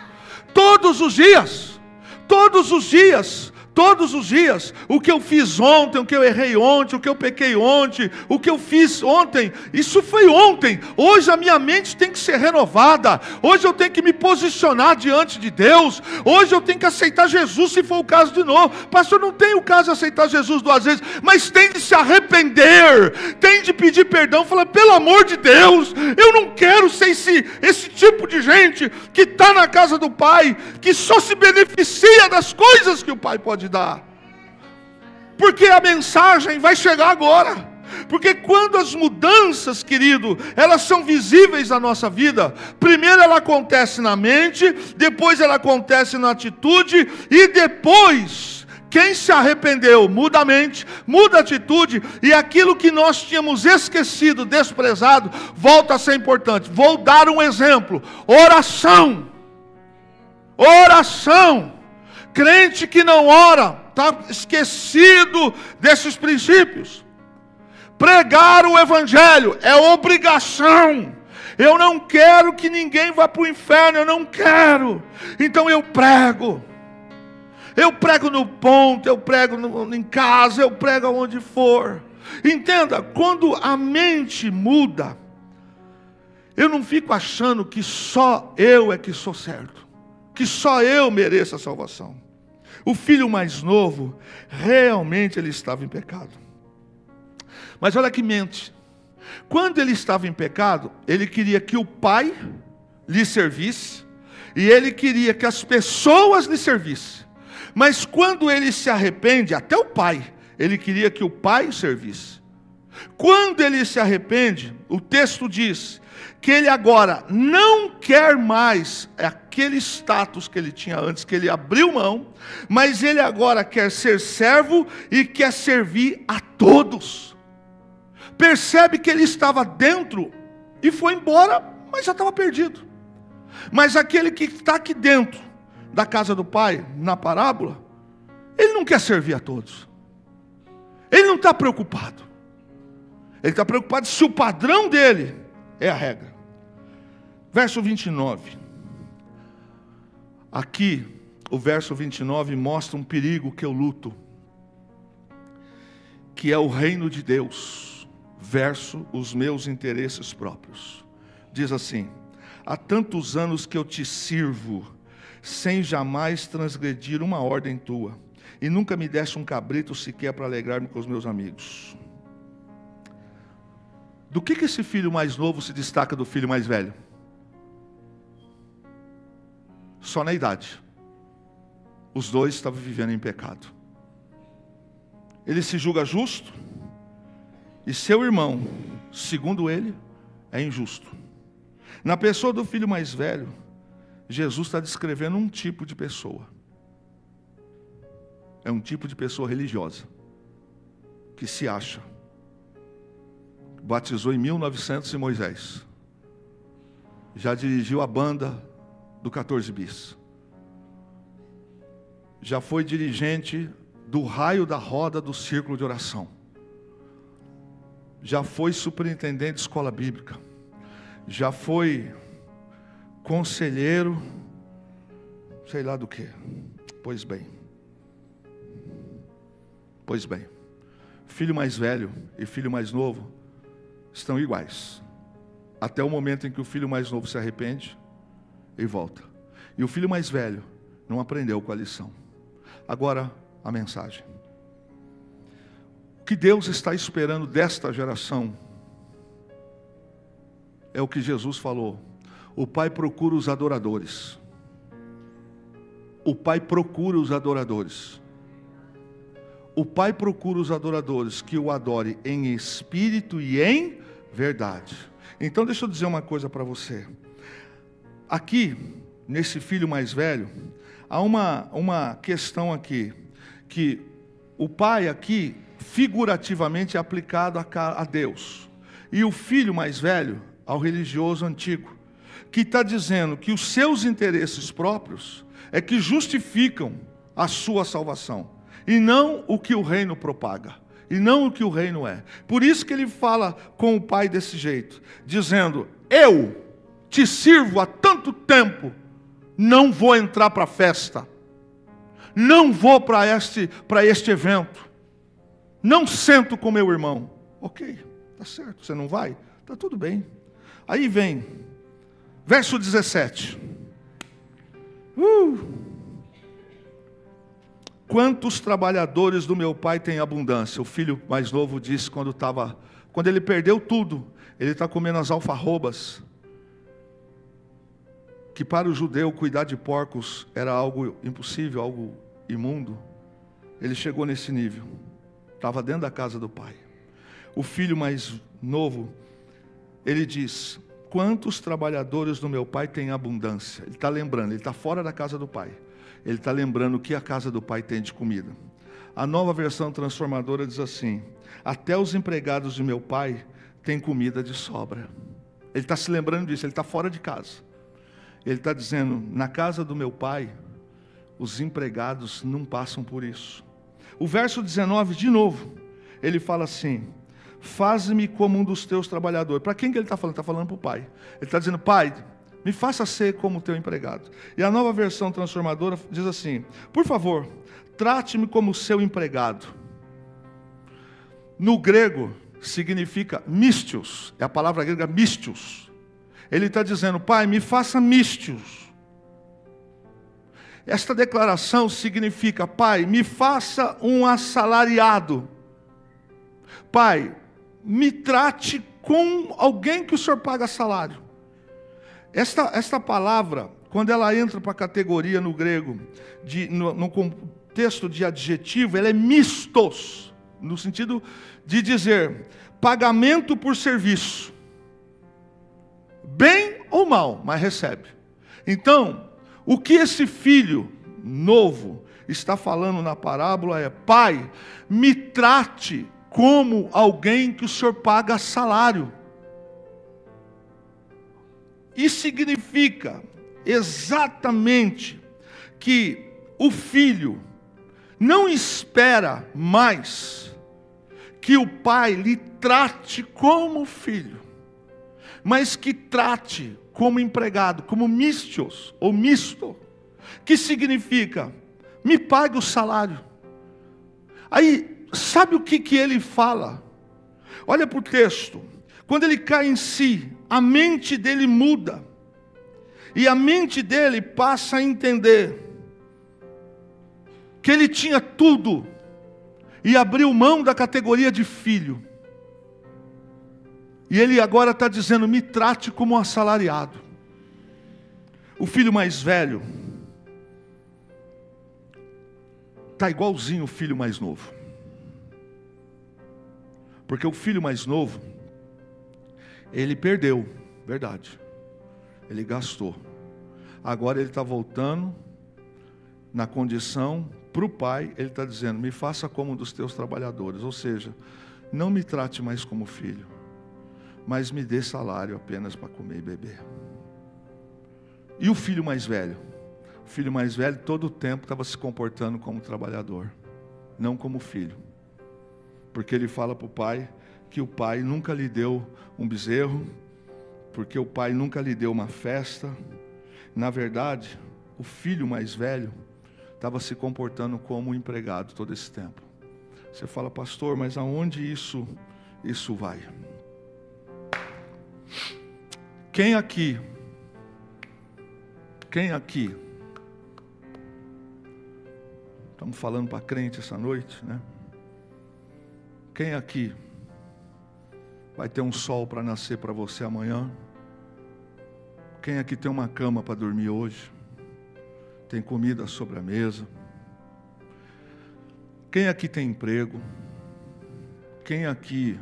Todos os dias, todos os dias. Todos os dias, o que eu fiz ontem, o que eu errei ontem, o que eu pequei ontem, o que eu fiz ontem, isso foi ontem. Hoje a minha mente tem que ser renovada. Hoje eu tenho que me posicionar diante de Deus. Hoje eu tenho que aceitar Jesus, se for o caso de novo. Pastor, não tem o caso de aceitar Jesus 2 vezes, mas tem de se arrepender, tem de pedir perdão, falar: pelo amor de Deus, eu não quero ser esse tipo de gente que está na casa do Pai, que só se beneficia das coisas que o Pai pode dar. Porque a mensagem vai chegar agora. Porque quando as mudanças, querido, elas são visíveis na nossa vida, primeiro ela acontece na mente, depois ela acontece na atitude, e depois, quem se arrependeu, muda a mente, muda a atitude, e aquilo que nós tínhamos esquecido, desprezado, volta a ser importante. Vou dar um exemplo: oração. Oração. Crente que não ora, está esquecido desses princípios. Pregar o Evangelho é obrigação. Eu não quero que ninguém vá para o inferno, eu não quero. Então eu prego. Eu prego no ponto, eu prego em casa, eu prego aonde for. Entenda, quando a mente muda, eu não fico achando que só eu é que sou certo, que só eu mereço a salvação. O filho mais novo, realmente ele estava em pecado. Mas olha que mente. Quando ele estava em pecado, ele queria que o pai lhe servisse, e ele queria que as pessoas lhe servissem. Mas quando ele se arrepende, até o pai, ele queria que o pai servisse. Quando ele se arrepende, o texto diz que ele agora não quer mais aquele status que ele tinha antes, que ele abriu mão, mas ele agora quer ser servo e quer servir a todos. Percebe que ele estava dentro e foi embora, mas já estava perdido. Mas aquele que está aqui dentro da casa do pai, na parábola, ele não quer servir a todos. Ele não está preocupado. Ele está preocupado se o padrão dele é a regra. Verso 29. Aqui, o verso 29 mostra um perigo que eu luto, que é o reino de Deus versus os meus interesses próprios. Diz assim: há tantos anos que eu te sirvo, sem jamais transgredir uma ordem tua, e nunca me deste um cabrito sequer para alegrar-me com os meus amigos. Do que esse filho mais novo se destaca do filho mais velho? Só na idade. Os dois estavam vivendo em pecado. Ele se julga justo, e seu irmão, segundo ele, é injusto. Na pessoa do filho mais velho, Jesus está descrevendo um tipo de pessoa. É um tipo de pessoa religiosa, que se acha. Batizou em 1900 em Moisés. Já dirigiu a banda do 14 bis. Já foi dirigente do raio da roda do círculo de oração. Já foi superintendente de escola bíblica. Já foi conselheiro, sei lá do que. Pois bem, filho mais velho e filho mais novo estão iguais, até o momento em que o filho mais novo se arrepende e volta. E o filho mais velho não aprendeu com a lição. Agora a mensagem. O que Deus está esperando desta geração é o que Jesus falou: o Pai procura os adoradores. O Pai procura os adoradores. O Pai procura os adoradores que o adore em espírito e em verdade. Então deixa eu dizer uma coisa para você. Aqui, nesse filho mais velho, há uma questão aqui, que o pai aqui, figurativamente, é aplicado a Deus, e o filho mais velho, ao religioso antigo, que está dizendo que os seus interesses próprios é que justificam a sua salvação, e não o que o reino propaga, e não o que o reino é. Por isso que ele fala com o pai desse jeito, dizendo: eu te sirvo há tanto tempo, não vou entrar para a festa, não vou para este evento, não sento com meu irmão. Ok, está certo, você não vai? Está tudo bem. Aí vem, verso 17. Quantos trabalhadores do meu pai têm abundância? O filho mais novo disse quando ele perdeu tudo, ele está comendo as alfarrobas, que para o judeu cuidar de porcos era algo impossível, algo imundo. Ele chegou nesse nível. estava dentro da casa do pai. O filho mais novo, ele diz: quantos trabalhadores do meu pai têm abundância? Ele está lembrando, ele está fora da casa do pai. Ele está lembrando o que a casa do pai tem de comida. A Nova Versão Transformadora diz assim: até os empregados de meu pai têm comida de sobra. Ele está se lembrando disso, ele está fora de casa. Ele está dizendo: na casa do meu pai, os empregados não passam por isso. O verso 19, de novo, ele fala assim: faze-me como um dos teus trabalhadores. Para quem que ele está falando? Está falando para o pai. Ele está dizendo: pai, me faça ser como o teu empregado. E a Nova Versão Transformadora diz assim: por favor, trate-me como seu empregado. No grego significa mistios, é a palavra grega mistios. Ele está dizendo: pai, me faça mistios. Esta declaração significa: pai, me faça um assalariado. Pai, me trate com alguém que o Senhor paga salário. Esta palavra, quando ela entra para a categoria no grego, no contexto de adjetivo, ela é mistos, no sentido de dizer pagamento por serviço, bem ou mal, mas recebe. Então, o que esse filho novo está falando na parábola é: pai, me trate como alguém que o Senhor paga salário. Isso significa exatamente que o filho não espera mais que o pai lhe trate como filho, mas que trate como empregado, como mistios, ou misto, que significa: me pague o salário. Aí, sabe o que ele fala? Olha para o texto. Quando ele cai em si, a mente dele muda. E a mente dele passa a entender que ele tinha tudo e abriu mão da categoria de filho. E ele agora está dizendo: me trate como um assalariado. O filho mais velho está igualzinho o filho mais novo. Porque o filho mais novo, ele perdeu, verdade. Ele gastou. Agora ele está voltando na condição para o pai. Ele está dizendo: me faça como um dos teus trabalhadores. Ou seja, não me trate mais como filho, mas me dê salário apenas para comer e beber. E o filho mais velho? O filho mais velho todo o tempo estava se comportando como trabalhador, não como filho. Porque ele fala para o pai que o pai nunca lhe deu um bezerro, porque o pai nunca lhe deu uma festa. Na verdade, o filho mais velho estava se comportando como um empregado todo esse tempo. Você fala: pastor, mas aonde isso vai? Quem aqui, estamos falando para crente essa noite, né? Quem aqui vai ter um sol para nascer para você amanhã? Quem aqui tem uma cama para dormir hoje? Tem comida sobre a mesa? Quem aqui tem emprego? Quem aqui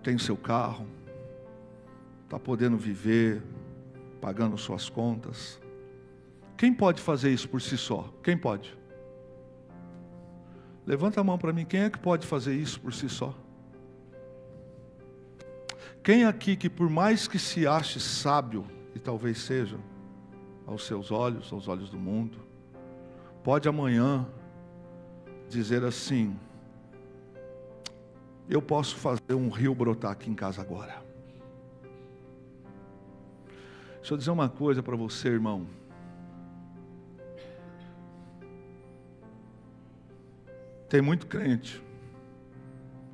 tem seu carro? Está podendo viver, pagando suas contas? Quem pode fazer isso por si só? Quem pode? Levanta a mão para mim. Quem é que pode fazer isso por si só? Quem aqui que, por mais que se ache sábio, e talvez seja, aos seus olhos, aos olhos do mundo, pode amanhã dizer assim: eu posso fazer um rio brotar aqui em casa agora? Deixa eu dizer uma coisa para você, irmão. Tem muito crente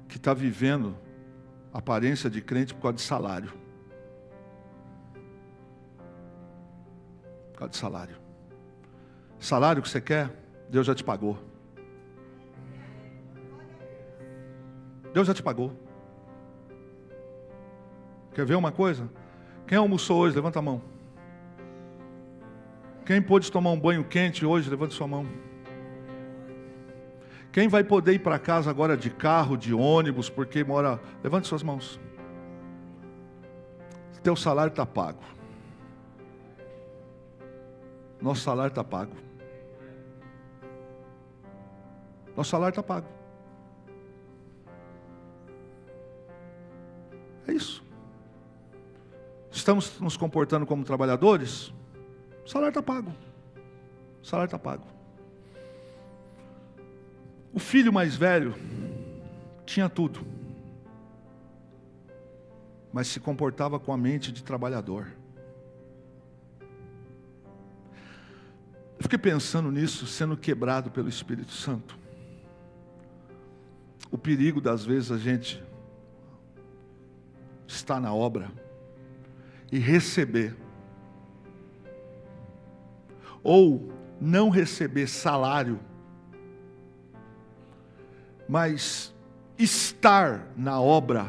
que está vivendo aparência de crente por causa de salário. Por causa de salário. Salário que você quer, Deus já te pagou. Deus já te pagou. Quer ver uma coisa? Quem almoçou hoje, levanta a mão. Quem pôde tomar um banho quente hoje, levanta sua mão. Quem vai poder ir para casa agora de carro, de ônibus, porque mora... Levante suas mãos. Teu salário está pago. Nosso salário está pago. Nosso salário está pago. É isso. Estamos nos comportando como trabalhadores? O salário está pago. O salário está pago. O filho mais velho tinha tudo, mas se comportava com a mente de trabalhador. Eu fiquei pensando nisso, sendo quebrado pelo Espírito Santo. O perigo das vezes a gente estar na obra e receber, ou não receber salário, mas estar na obra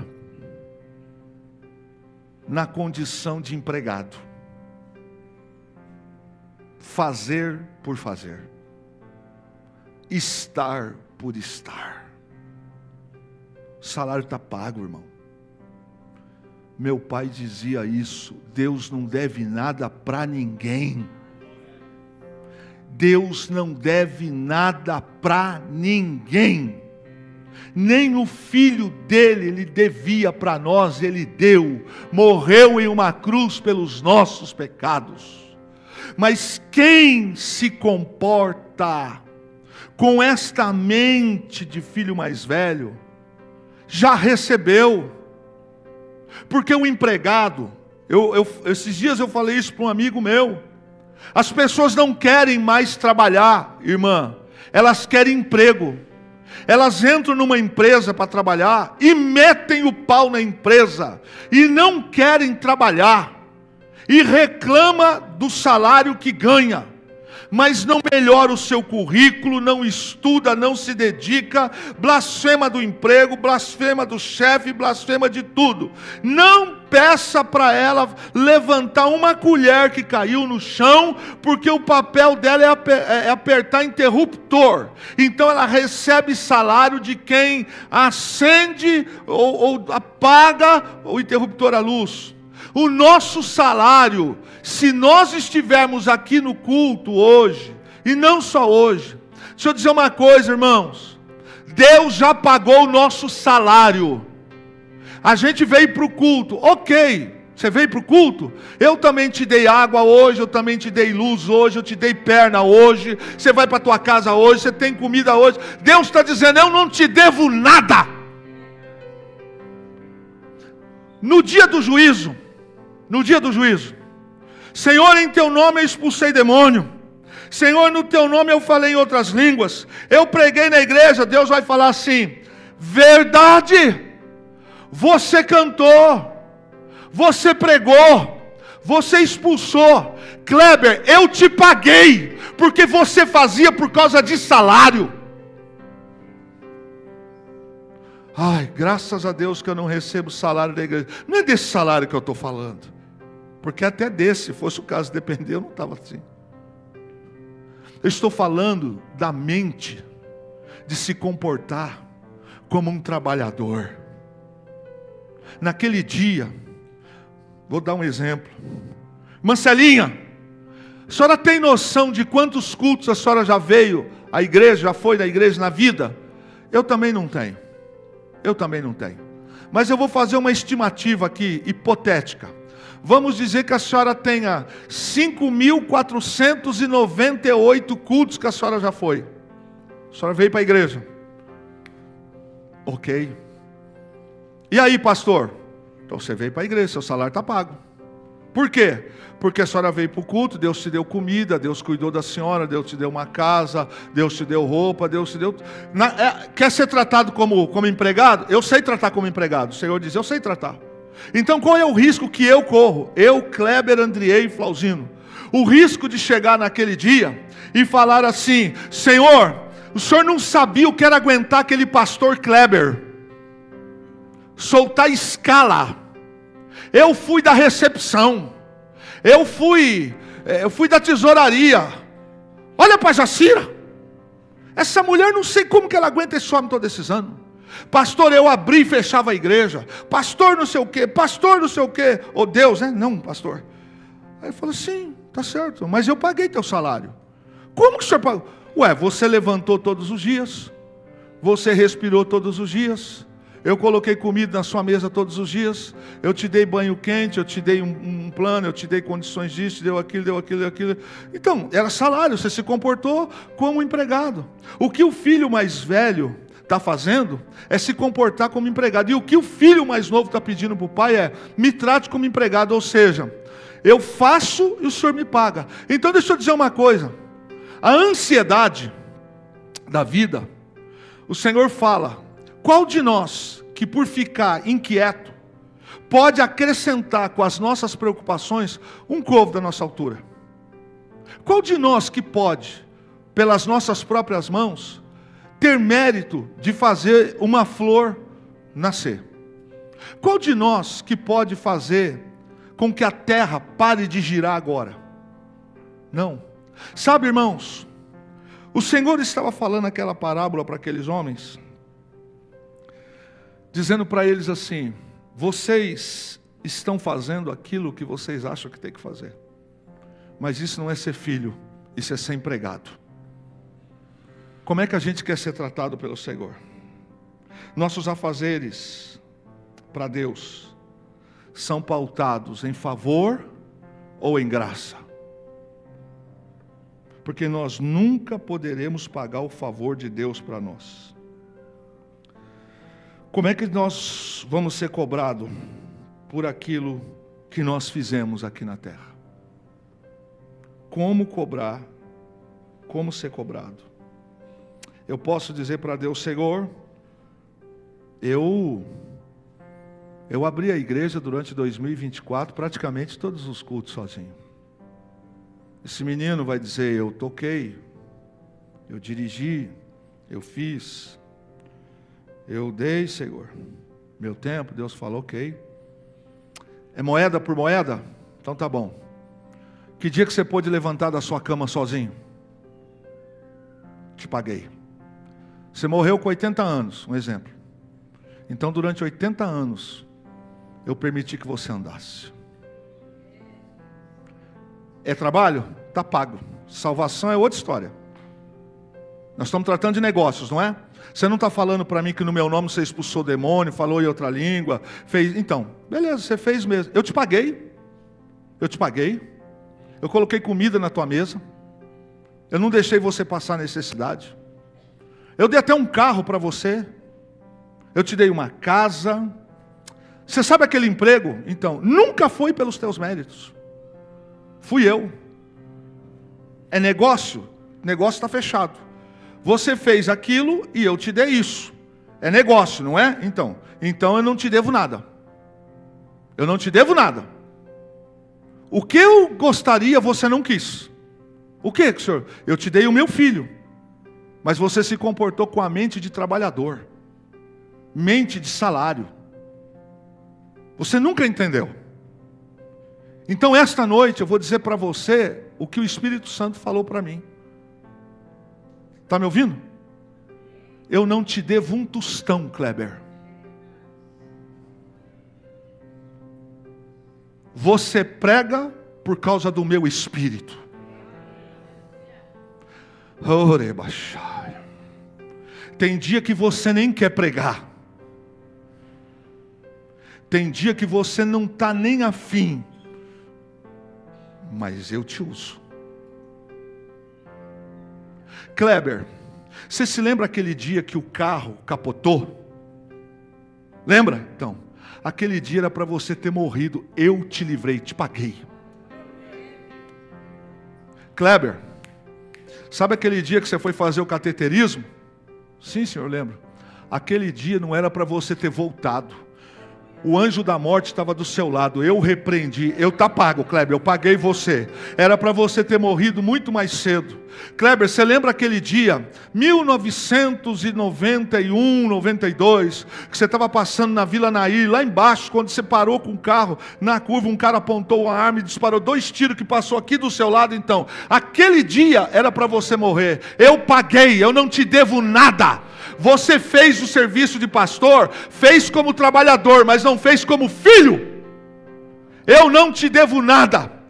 na condição de empregado. Fazer por fazer. Estar por estar. O salário está pago, irmão. Meu pai dizia isso: Deus não deve nada para ninguém. Deus não deve nada para ninguém. Nem o filho dele ele devia para nós, ele deu, morreu em uma cruz pelos nossos pecados. Mas quem se comporta com esta mente de filho mais velho, já recebeu. Porque o empregado, esses dias eu falei isso para um amigo meu, as pessoas não querem mais trabalhar, irmã, elas querem emprego. Elas entram numa empresa para trabalhar e metem o pau na empresa e não querem trabalhar e reclama do salário que ganha, mas não melhora o seu currículo, não estuda, não se dedica, blasfema do emprego, blasfema do chefe, blasfema de tudo. Não peça para ela levantar uma colher que caiu no chão, porque o papel dela é apertar interruptor. Então ela recebe salário de quem acende ou apaga o interruptor à luz. O nosso salário, se nós estivermos aqui no culto hoje, e não só hoje, deixa eu dizer uma coisa, irmãos, Deus já pagou o nosso salário. A gente veio para o culto, ok, você veio para o culto? Eu também te dei água hoje, eu também te dei luz hoje, eu te dei perna hoje, você vai para a tua casa hoje, você tem comida hoje. Deus está dizendo, eu não te devo nada. No dia do juízo, Senhor, em teu nome eu expulsei demônio. Senhor, no teu nome eu falei em outras línguas. Eu preguei na igreja. Deus vai falar assim: verdade, você cantou, você pregou, você expulsou. Kleber, eu te paguei, porque você fazia por causa de salário. Ai, graças a Deus que eu não recebo salário da igreja. Não é desse salário que eu estou falando, porque até desse, se fosse o caso de depender, eu não estava assim. Eu estou falando da mente, de se comportar como um trabalhador. Naquele dia, vou dar um exemplo. Marcelinha, a senhora tem noção de quantos cultos a senhora já veio à igreja, já foi na igreja na vida? Eu também não tenho. Mas eu vou fazer uma estimativa aqui, hipotética. Vamos dizer que a senhora tenha 5.498 cultos que a senhora já foi. A senhora veio para a igreja. Ok. E aí, pastor? Então você veio para a igreja, seu salário está pago. Por quê? Porque a senhora veio para o culto, Deus te deu comida, Deus cuidou da senhora, Deus te deu uma casa, Deus te deu roupa, Deus te deu... Quer ser tratado como empregado? Eu sei tratar como empregado. O Senhor diz, eu sei tratar. Então qual é o risco que eu corro? Eu, Kleber, Andriei e Flauzino. O risco de chegar naquele dia e falar assim: Senhor, o Senhor não sabia o que era aguentar aquele pastor Kleber. Soltar escala. Eu fui da recepção. Eu fui da tesouraria. Olha para Jacira. Essa mulher, não sei como que ela aguenta esse homem todos esses anos. Pastor, eu abri e fechava a igreja. Pastor, não sei o quê. Pastor, não sei o quê. Oh, Deus, né? Não, pastor. Aí ele falou, sim, tá certo, mas eu paguei teu salário. Como que o senhor pagou? Ué, você levantou todos os dias. Você respirou todos os dias. Eu coloquei comida na sua mesa todos os dias. Eu te dei banho quente, eu te dei um plano, eu te dei condições disso, te deu aquilo, deu aquilo, deu aquilo. Então, era salário, você se comportou como empregado. O que o filho mais velho está fazendo é se comportar como empregado. E o que o filho mais novo está pedindo para o pai é, me trate como empregado, ou seja, eu faço e o senhor me paga. Então deixa eu dizer uma coisa, a ansiedade da vida, o Senhor fala, qual de nós que por ficar inquieto, pode acrescentar com as nossas preocupações um covo da nossa altura? Qual de nós que pode, pelas nossas próprias mãos, ter mérito de fazer uma flor nascer? Qual de nós que pode fazer com que a terra pare de girar agora? Não. Sabe, irmãos, o Senhor estava falando aquela parábola para aqueles homens, dizendo para eles assim, vocês estão fazendo aquilo que vocês acham que tem que fazer, mas isso não é ser filho, isso é ser empregado. Como é que a gente quer ser tratado pelo Senhor? Nossos afazeres para Deus são pautados em favor ou em graça? Porque nós nunca poderemos pagar o favor de Deus para nós. Como é que nós vamos ser cobrados por aquilo que nós fizemos aqui na terra? Como cobrar? Como ser cobrado? Eu posso dizer para Deus, Senhor, eu abri a igreja durante 2024, praticamente todos os cultos sozinho. Esse menino vai dizer, eu toquei, eu dirigi, eu fiz, eu dei, Senhor, meu tempo. Deus falou, ok. É moeda por moeda? Então tá bom. Que dia que você pôde levantar da sua cama sozinho? Te paguei. Você morreu com 80 anos, um exemplo. Então durante 80 anos, eu permiti que você andasse. É trabalho? Está pago. Salvação é outra história. Nós estamos tratando de negócios, não é? Você não está falando para mim que no meu nome você expulsou o demônio, falou em outra língua, fez. Então, beleza, você fez mesmo. Eu te paguei. Eu te paguei. Eu coloquei comida na tua mesa. Eu não deixei você passar necessidade. Eu dei até um carro para você. Eu te dei uma casa. Você sabe aquele emprego? Então, nunca foi pelos teus méritos. Fui eu. É negócio? Negócio está fechado. Você fez aquilo e eu te dei isso. É negócio, não é? Então eu não te devo nada. Eu não te devo nada. O que eu gostaria, você não quis. O que, senhor? Eu te dei o meu filho. Mas você se comportou com a mente de trabalhador. Mente de salário. Você nunca entendeu. Então esta noite eu vou dizer para você o que o Espírito Santo falou para mim. Está me ouvindo? Eu não te devo um tostão, Kleber. Você prega por causa do meu espírito. Tem dia que você nem quer pregar. Tem dia que você não está nem afim. Mas eu te uso. Kleber, você se lembra aquele dia que o carro capotou? Lembra? Então, aquele dia era para você ter morrido. Eu te livrei, te paguei. Kleber, sabe aquele dia que você foi fazer o cateterismo? Sim, senhor, lembro. Aquele dia não era para você ter voltado. O anjo da morte estava do seu lado. Eu repreendi. Eu tá pago, Kleber. Eu paguei você. Era para você ter morrido muito mais cedo. Kleber, você lembra aquele dia, 1991, 92, que você estava passando na Vila Nair, lá embaixo, quando você parou com o carro na curva, um cara apontou a arma e disparou 2 tiros que passou aqui do seu lado. Então, aquele dia era para você morrer. Eu paguei. Eu não te devo nada. Você fez o serviço de pastor, fez como trabalhador, mas não fez como filho. Eu não te devo nada.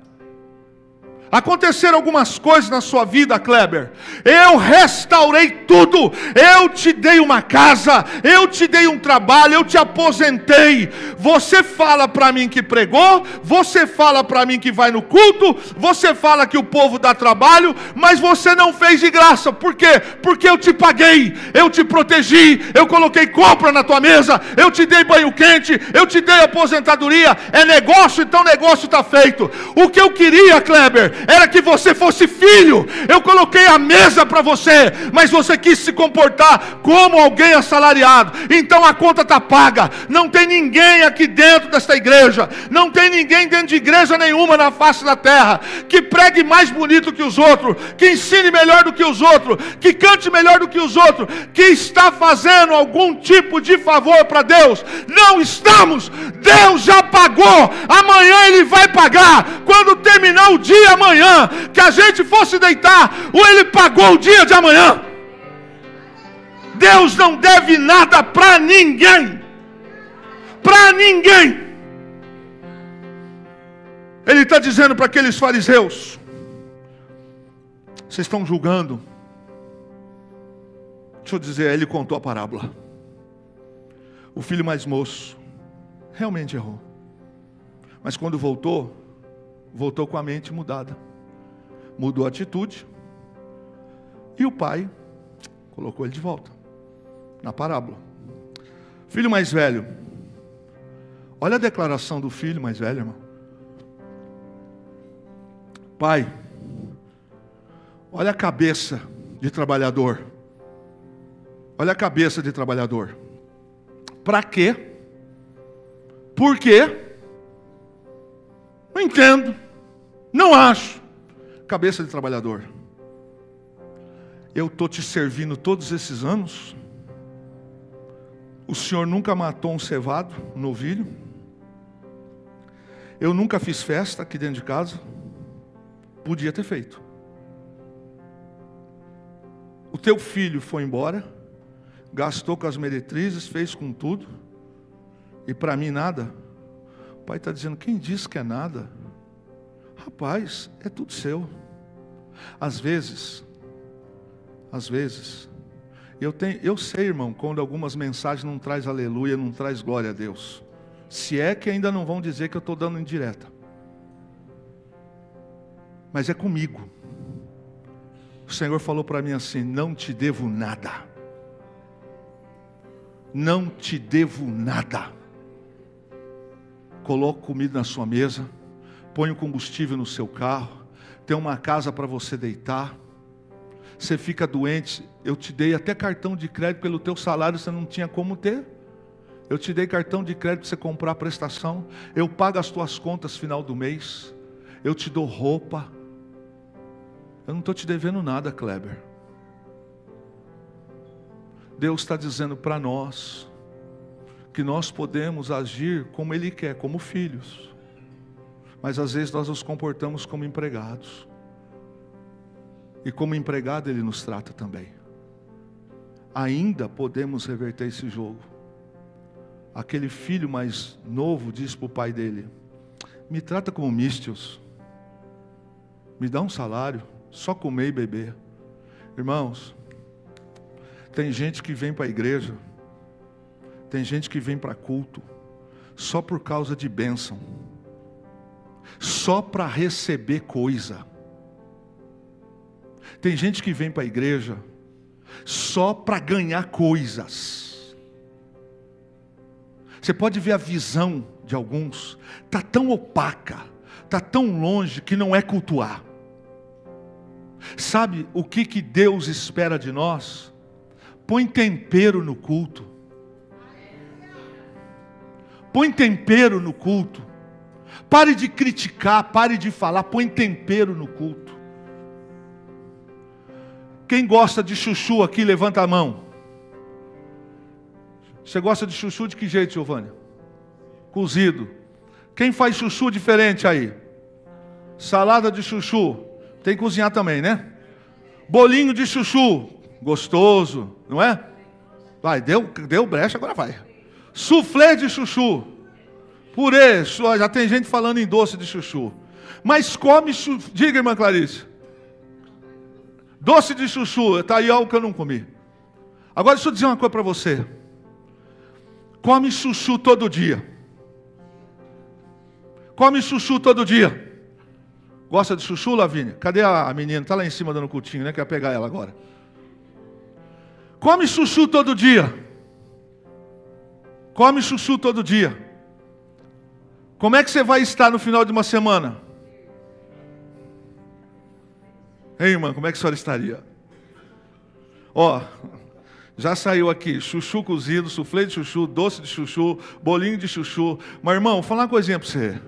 Aconteceram algumas coisas na sua vida, Kleber. Eu restaurei tudo. Eu te dei uma casa, eu te dei um trabalho, eu te aposentei. Você fala para mim que pregou, você fala para mim que vai no culto, você fala que o povo dá trabalho, mas você não fez de graça. Por quê? Porque eu te paguei, eu te protegi, eu coloquei compra na tua mesa, eu te dei banho quente, eu te dei aposentadoria. É negócio, então negócio está feito. O que eu queria, Kleber, era que você fosse filho. Eu coloquei a mesa para você, mas você quis se comportar como alguém assalariado. Então a conta está paga. Não tem ninguém aqui dentro desta igreja, não tem ninguém dentro de igreja nenhuma na face da terra que pregue mais bonito que os outros, que ensine melhor do que os outros, que cante melhor do que os outros, que está fazendo algum tipo de favor para Deus. Não estamos. Deus já pagou. Amanhã Ele vai pagar. Quando terminar o dia amanhã que a gente fosse deitar, ou Ele pagou o dia de amanhã. Deus não deve nada para ninguém. Para ninguém. Ele está dizendo para aqueles fariseus: vocês estão julgando. Deixa eu dizer, ele contou a parábola. O filho mais moço realmente errou, mas quando voltou com a mente mudada, mudou a atitude, e o pai colocou ele de volta, na parábola. Filho mais velho, olha a declaração do filho mais velho, irmão. Pai, olha a cabeça de trabalhador, olha a cabeça de trabalhador. Para quê? Por quê? Não entendo, não acho. Cabeça de trabalhador. Eu estou te servindo todos esses anos. O senhor nunca matou um cevado, um novilho. Eu nunca fiz festa aqui dentro de casa. Podia ter feito. O teu filho foi embora, gastou com as meretrizes, fez com tudo, e para mim nada. O pai está dizendo: quem disse que é nada? Rapaz, é tudo seu. Às vezes, eu sei, irmão, quando algumas mensagens não traz aleluia, não traz glória a Deus. Se é que ainda não vão dizer que eu estou dando indireta. Mas é comigo. O Senhor falou para mim assim: não te devo nada. Não te devo nada. Coloco comida na sua mesa, ponho combustível no seu carro, tem uma casa para você deitar. Você fica doente, eu te dei até cartão de crédito pelo teu salário, você não tinha como ter. Eu te dei cartão de crédito para você comprar a prestação. Eu pago as tuas contas final do mês. Eu te dou roupa. Eu não estou te devendo nada, Kleber. Deus está dizendo para nós que nós podemos agir como Ele quer, como filhos. Mas às vezes nós nos comportamos como empregados. E como empregado Ele nos trata também. Ainda podemos reverter esse jogo. Aquele filho mais novo disse para o pai dele: me trata como místios. Me dá um salário, só comer e beber. Irmãos, tem gente que vem para a igreja, tem gente que vem para culto, só por causa de bênção. Só para receber coisa. Tem gente que vem para a igreja só para ganhar coisas. Você pode ver a visão de alguns, está tão opaca, está tão longe que não é cultuar. Sabe o que Deus espera de nós? Põe tempero no culto. Põe tempero no culto. Pare de criticar, pare de falar, põe tempero no culto. Quem gosta de chuchu aqui, levanta a mão. Você gosta de chuchu de que jeito, Giovanni? Cozido. Quem faz chuchu diferente aí? Salada de chuchu. Tem que cozinhar também, né? Bolinho de chuchu. Gostoso, não é? Vai, deu brecha, agora vai. Suflê de chuchu. Purê, já tem gente falando em doce de chuchu. Mas come chuchu. Diga, irmã Clarice. Doce de chuchu, está aí algo que eu não comi. Agora deixa eu dizer uma coisa para você. Come chuchu todo dia. Come chuchu todo dia. Gosta de chuchu, Lavínia? Cadê a menina? Está lá em cima dando cultinho, né? Quer pegar ela agora. Come chuchu todo dia. Come chuchu todo dia. Como é que você vai estar no final de uma semana? Ei, irmã, como é que a senhora estaria? Ó, já saiu aqui chuchu cozido, suflê de chuchu, doce de chuchu, bolinho de chuchu. Mas, irmão, vou falar uma coisinha para você.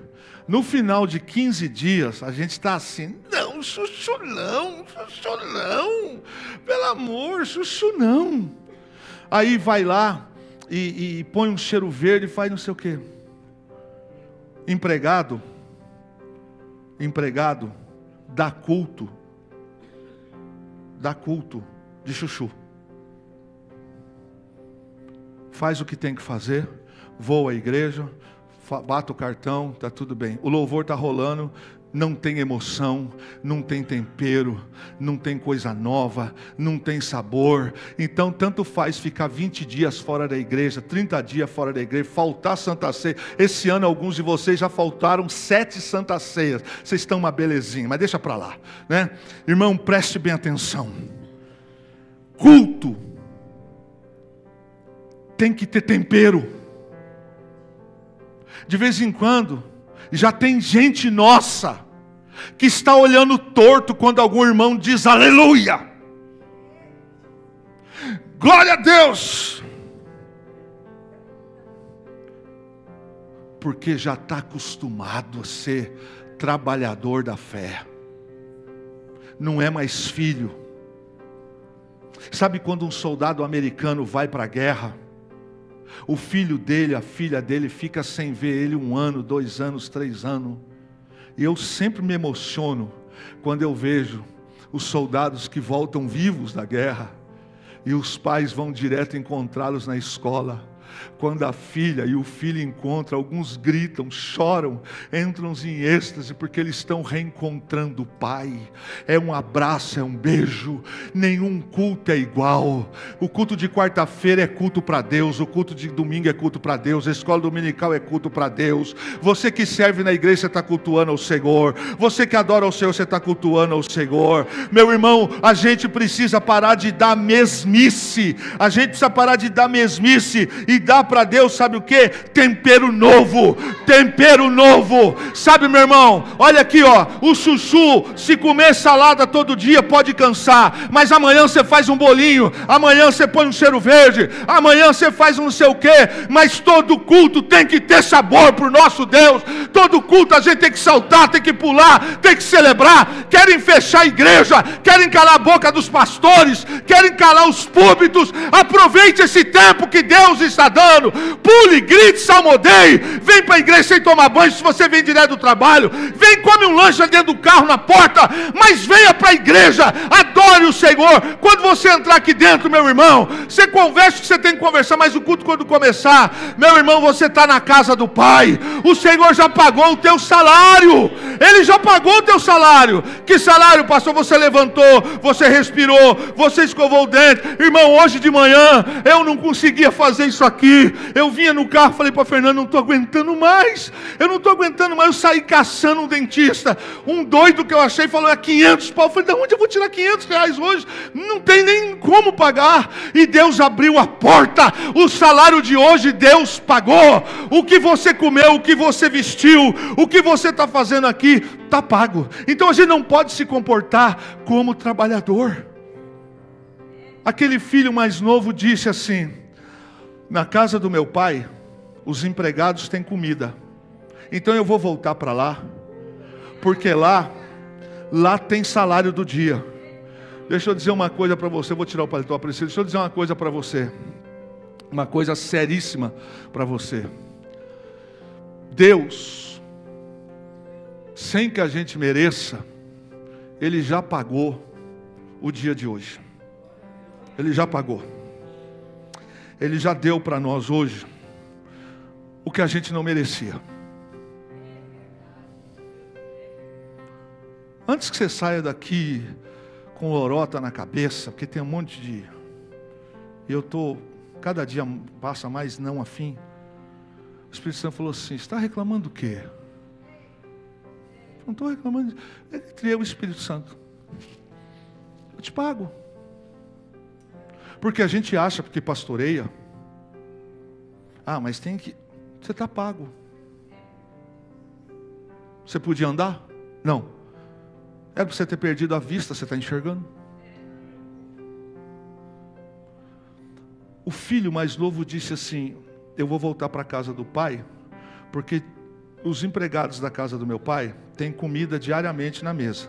No final de 15 dias, a gente está assim, não, chuchu não, pelo amor, chuchu não. Aí vai lá e põe um cheiro verde e faz não sei o quê. Empregado, dá culto de chuchu. Faz o que tem que fazer, voa à igreja, bata o cartão, está tudo bem. O louvor está rolando, não tem emoção, não tem tempero, não tem coisa nova, não tem sabor. Então tanto faz ficar 20 dias fora da igreja, 30 dias fora da igreja, faltar Santa Ceia. Esse ano alguns de vocês já faltaram 7 Santas Ceias. Vocês estão uma belezinha, mas deixa para lá, né? Irmão, preste bem atenção. Culto tem que ter tempero. De vez em quando, já tem gente nossa que está olhando torto quando algum irmão diz aleluia, glória a Deus, porque já está acostumado a ser trabalhador da fé, não é mais filho. Sabe quando um soldado americano vai para a guerra? O filho dele, a filha dele fica sem ver ele 1 ano, 2 anos, 3 anos. E eu sempre me emociono quando eu vejo os soldados que voltam vivos da guerra e os pais vão direto encontrá-los na escola. Quando a filha e o filho encontram, alguns gritam, choram, entram em êxtase, porque eles estão reencontrando o pai. É um abraço, é um beijo. Nenhum culto é igual. O culto de quarta-feira é culto para Deus, o culto de domingo é culto para Deus, a escola dominical é culto para Deus. Você que serve na igreja, você está cultuando ao Senhor. Você que adora ao Senhor, você está cultuando ao Senhor. Meu irmão, a gente precisa parar de dar mesmice. A gente precisa parar de dar mesmice e dá para Deus, sabe o que? Tempero novo, tempero novo. Sabe, meu irmão, olha aqui, ó, o chuchu, se comer salada todo dia pode cansar, mas amanhã você faz um bolinho, amanhã você põe um cheiro verde, amanhã você faz um não sei o que, mas todo culto tem que ter sabor para o nosso Deus. Todo culto a gente tem que saltar, tem que pular, tem que celebrar. Querem fechar a igreja, querem calar a boca dos pastores, querem calar os púlpitos. Aproveite esse tempo que Deus está dando, pule, grite, salmodeie, vem para a igreja sem tomar banho, se você vem direto do trabalho, vem, come um lanche dentro do carro, na porta, mas venha para a igreja, adore o Senhor. Quando você entrar aqui dentro, meu irmão, você conversa o que você tem que conversar, mas o culto quando começar, meu irmão, você está na casa do Pai, o Senhor já pagou o teu salário, Ele já pagou o teu salário. Que salário, pastor? Você levantou, você respirou, você escovou o dente. Irmão, hoje de manhã, eu não conseguia fazer isso aqui, eu vinha no carro, falei para Fernando, não estou aguentando mais, eu saí caçando um dentista, um doido que eu achei, falou, é 500 pau, eu falei, de onde eu vou tirar 500 reais hoje? Não tem nem como pagar, e Deus abriu a porta, o salário de hoje Deus pagou, o que você comeu, o que você vestiu, o que você está fazendo aqui, está pago. Então a gente não pode se comportar como trabalhador. Aquele filho mais novo disse assim, na casa do meu pai, os empregados têm comida. Então eu vou voltar para lá, porque lá tem salário do dia. Deixa eu dizer uma coisa para você, eu vou tirar o paletó para você. Deixa eu dizer uma coisa para você, uma coisa seríssima para você. Deus, sem que a gente mereça, Ele já pagou o dia de hoje. Ele já pagou. Ele já deu para nós hoje o que a gente não merecia. Antes que você saia daqui com lorota na cabeça, porque tem um monte de... cada dia passa mais não afim. O Espírito Santo falou assim: está reclamando do quê? Não estou reclamando. Entre eu e o Espírito Santo, eu te pago. Porque a gente acha, porque pastoreia, mas tem que... Você está pago. Você podia andar? Não. Era para você ter perdido a vista, você está enxergando? O filho mais novo disse assim: eu vou voltar para a casa do pai, porque os empregados da casa do meu pai têm comida diariamente na mesa.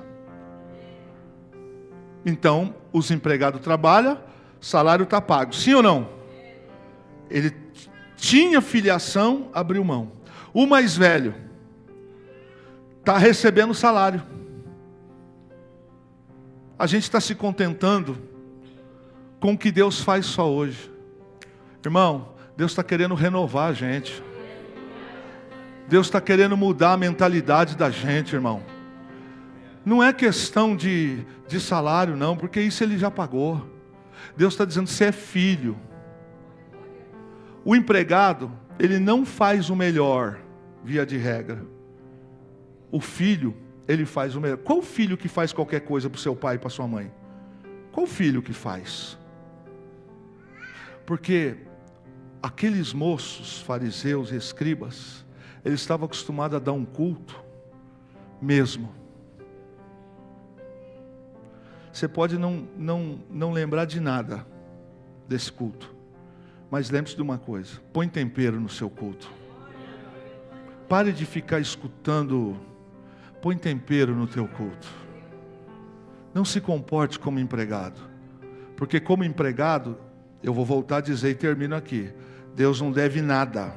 Então, os empregados trabalham, salário está pago. Sim ou não? Ele tinha filiação, abriu mão. O mais velho está recebendo salário. A gente está se contentando com o que Deus faz só hoje. Irmão, Deus está querendo renovar a gente. Deus está querendo mudar a mentalidade da gente, irmão. Não é questão de salário, não, porque isso Ele já pagou. Deus está dizendo: você é filho. O empregado, ele não faz o melhor, via de regra. O filho, ele faz o melhor. Qual filho que faz qualquer coisa para o seu pai e para sua mãe? Qual filho que faz? Porque aqueles moços, fariseus e escribas, eles estavam acostumados a dar um culto mesmo. Você pode não lembrar de nada desse culto, mas lembre-se de uma coisa: põe tempero no seu culto. Pare de ficar escutando. Põe tempero no teu culto. Não se comporte como empregado, porque como empregado, eu vou voltar a dizer e termino aqui: Deus não deve nada.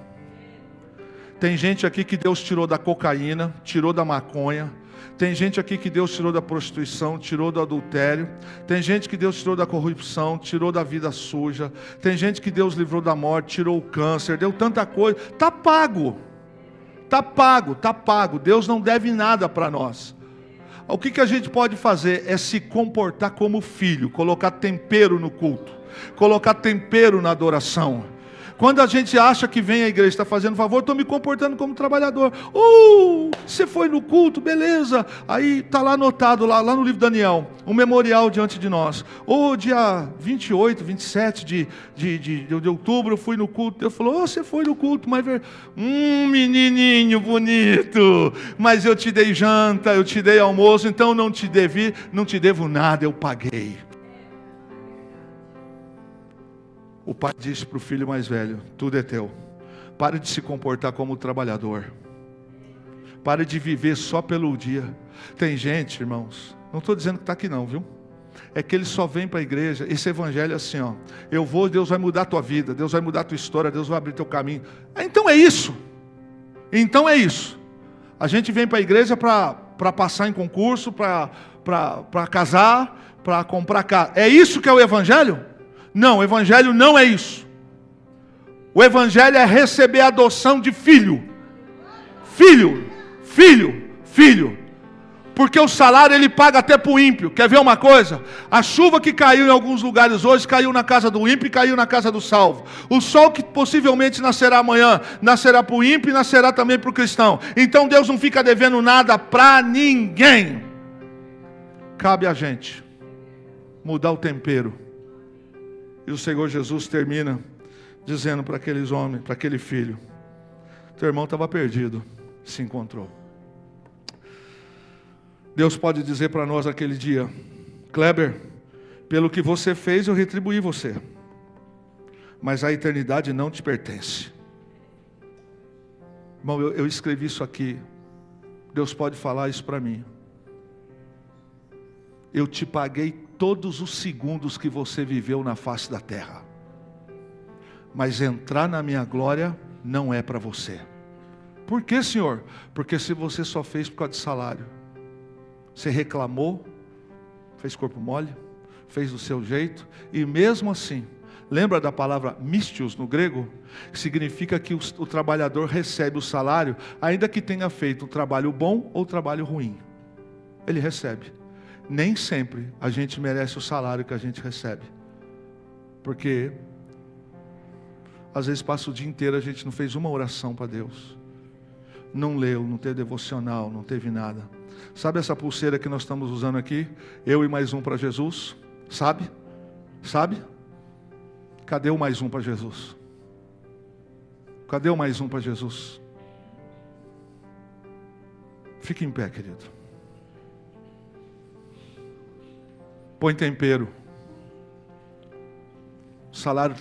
Tem gente aqui que Deus tirou da cocaína, tirou da maconha. Tem gente aqui que Deus tirou da prostituição, tirou do adultério. Tem gente que Deus tirou da corrupção, tirou da vida suja. Tem gente que Deus livrou da morte, tirou o câncer, deu tanta coisa. Está pago. Está pago, está pago. Deus não deve nada para nós. O que a gente pode fazer é se comportar como filho, colocar tempero no culto, colocar tempero na adoração. Quando a gente acha que vem à igreja, está fazendo favor, estou me comportando como trabalhador. Você foi no culto, beleza. Aí está lá anotado, lá no livro de Daniel, um memorial diante de nós. Dia 28, 27 de outubro, eu fui no culto. Deus falou: você foi no culto, mas... menininho bonito, mas eu te dei janta, eu te dei almoço, então não te devo nada, eu paguei. O pai disse para o filho mais velho: tudo é teu. Pare de se comportar como trabalhador. Pare de viver só pelo dia. Tem gente, irmãos, não estou dizendo que está aqui não, viu? É que ele só vem para a igreja. Esse evangelho é assim, ó: eu vou, Deus vai mudar a tua vida, Deus vai mudar a tua história, Deus vai abrir teu caminho. Então é isso. Então é isso. A gente vem para a igreja para passar em concurso, para casar, para comprar casa. É isso que é o evangelho? Não, o evangelho não é isso. O evangelho é receber a adoção de filho. Filho, filho, filho. Porque o salário ele paga até para o ímpio. Quer ver uma coisa? A chuva que caiu em alguns lugares hoje, caiu na casa do ímpio e caiu na casa do salvo. O sol que possivelmente nascerá amanhã, nascerá para o ímpio e nascerá também para o cristão. Então Deus não fica devendo nada para ninguém. Cabe a gente mudar o tempero. E o Senhor Jesus termina dizendo para aqueles homens, para aquele filho: teu irmão estava perdido, se encontrou. Deus pode dizer para nós naquele dia: Kleber, pelo que você fez eu retribuí você, mas a eternidade não te pertence. Irmão, eu escrevi isso aqui. Deus pode falar isso para mim. Eu te paguei todos os segundos que você viveu na face da terra. Mas entrar na minha glória não é para você. Por quê, Senhor? Porque se você só fez por causa de salário, você reclamou, fez corpo mole, fez do seu jeito, e mesmo assim, lembra da palavra mistios no grego? Que significa que o trabalhador recebe o salário, ainda que tenha feito um trabalho bom ou trabalho ruim. Ele recebe. Nem sempre a gente merece o salário que a gente recebe. Porque às vezes passa o dia inteiro, a gente não fez uma oração para Deus. Não leu, não teve devocional, não teve nada. Sabe essa pulseira que nós estamos usando aqui? Eu e mais um para Jesus. Sabe? Sabe? Cadê o mais um para Jesus? Cadê o mais um para Jesus? Fique em pé, querido. Põe tempero. O salário está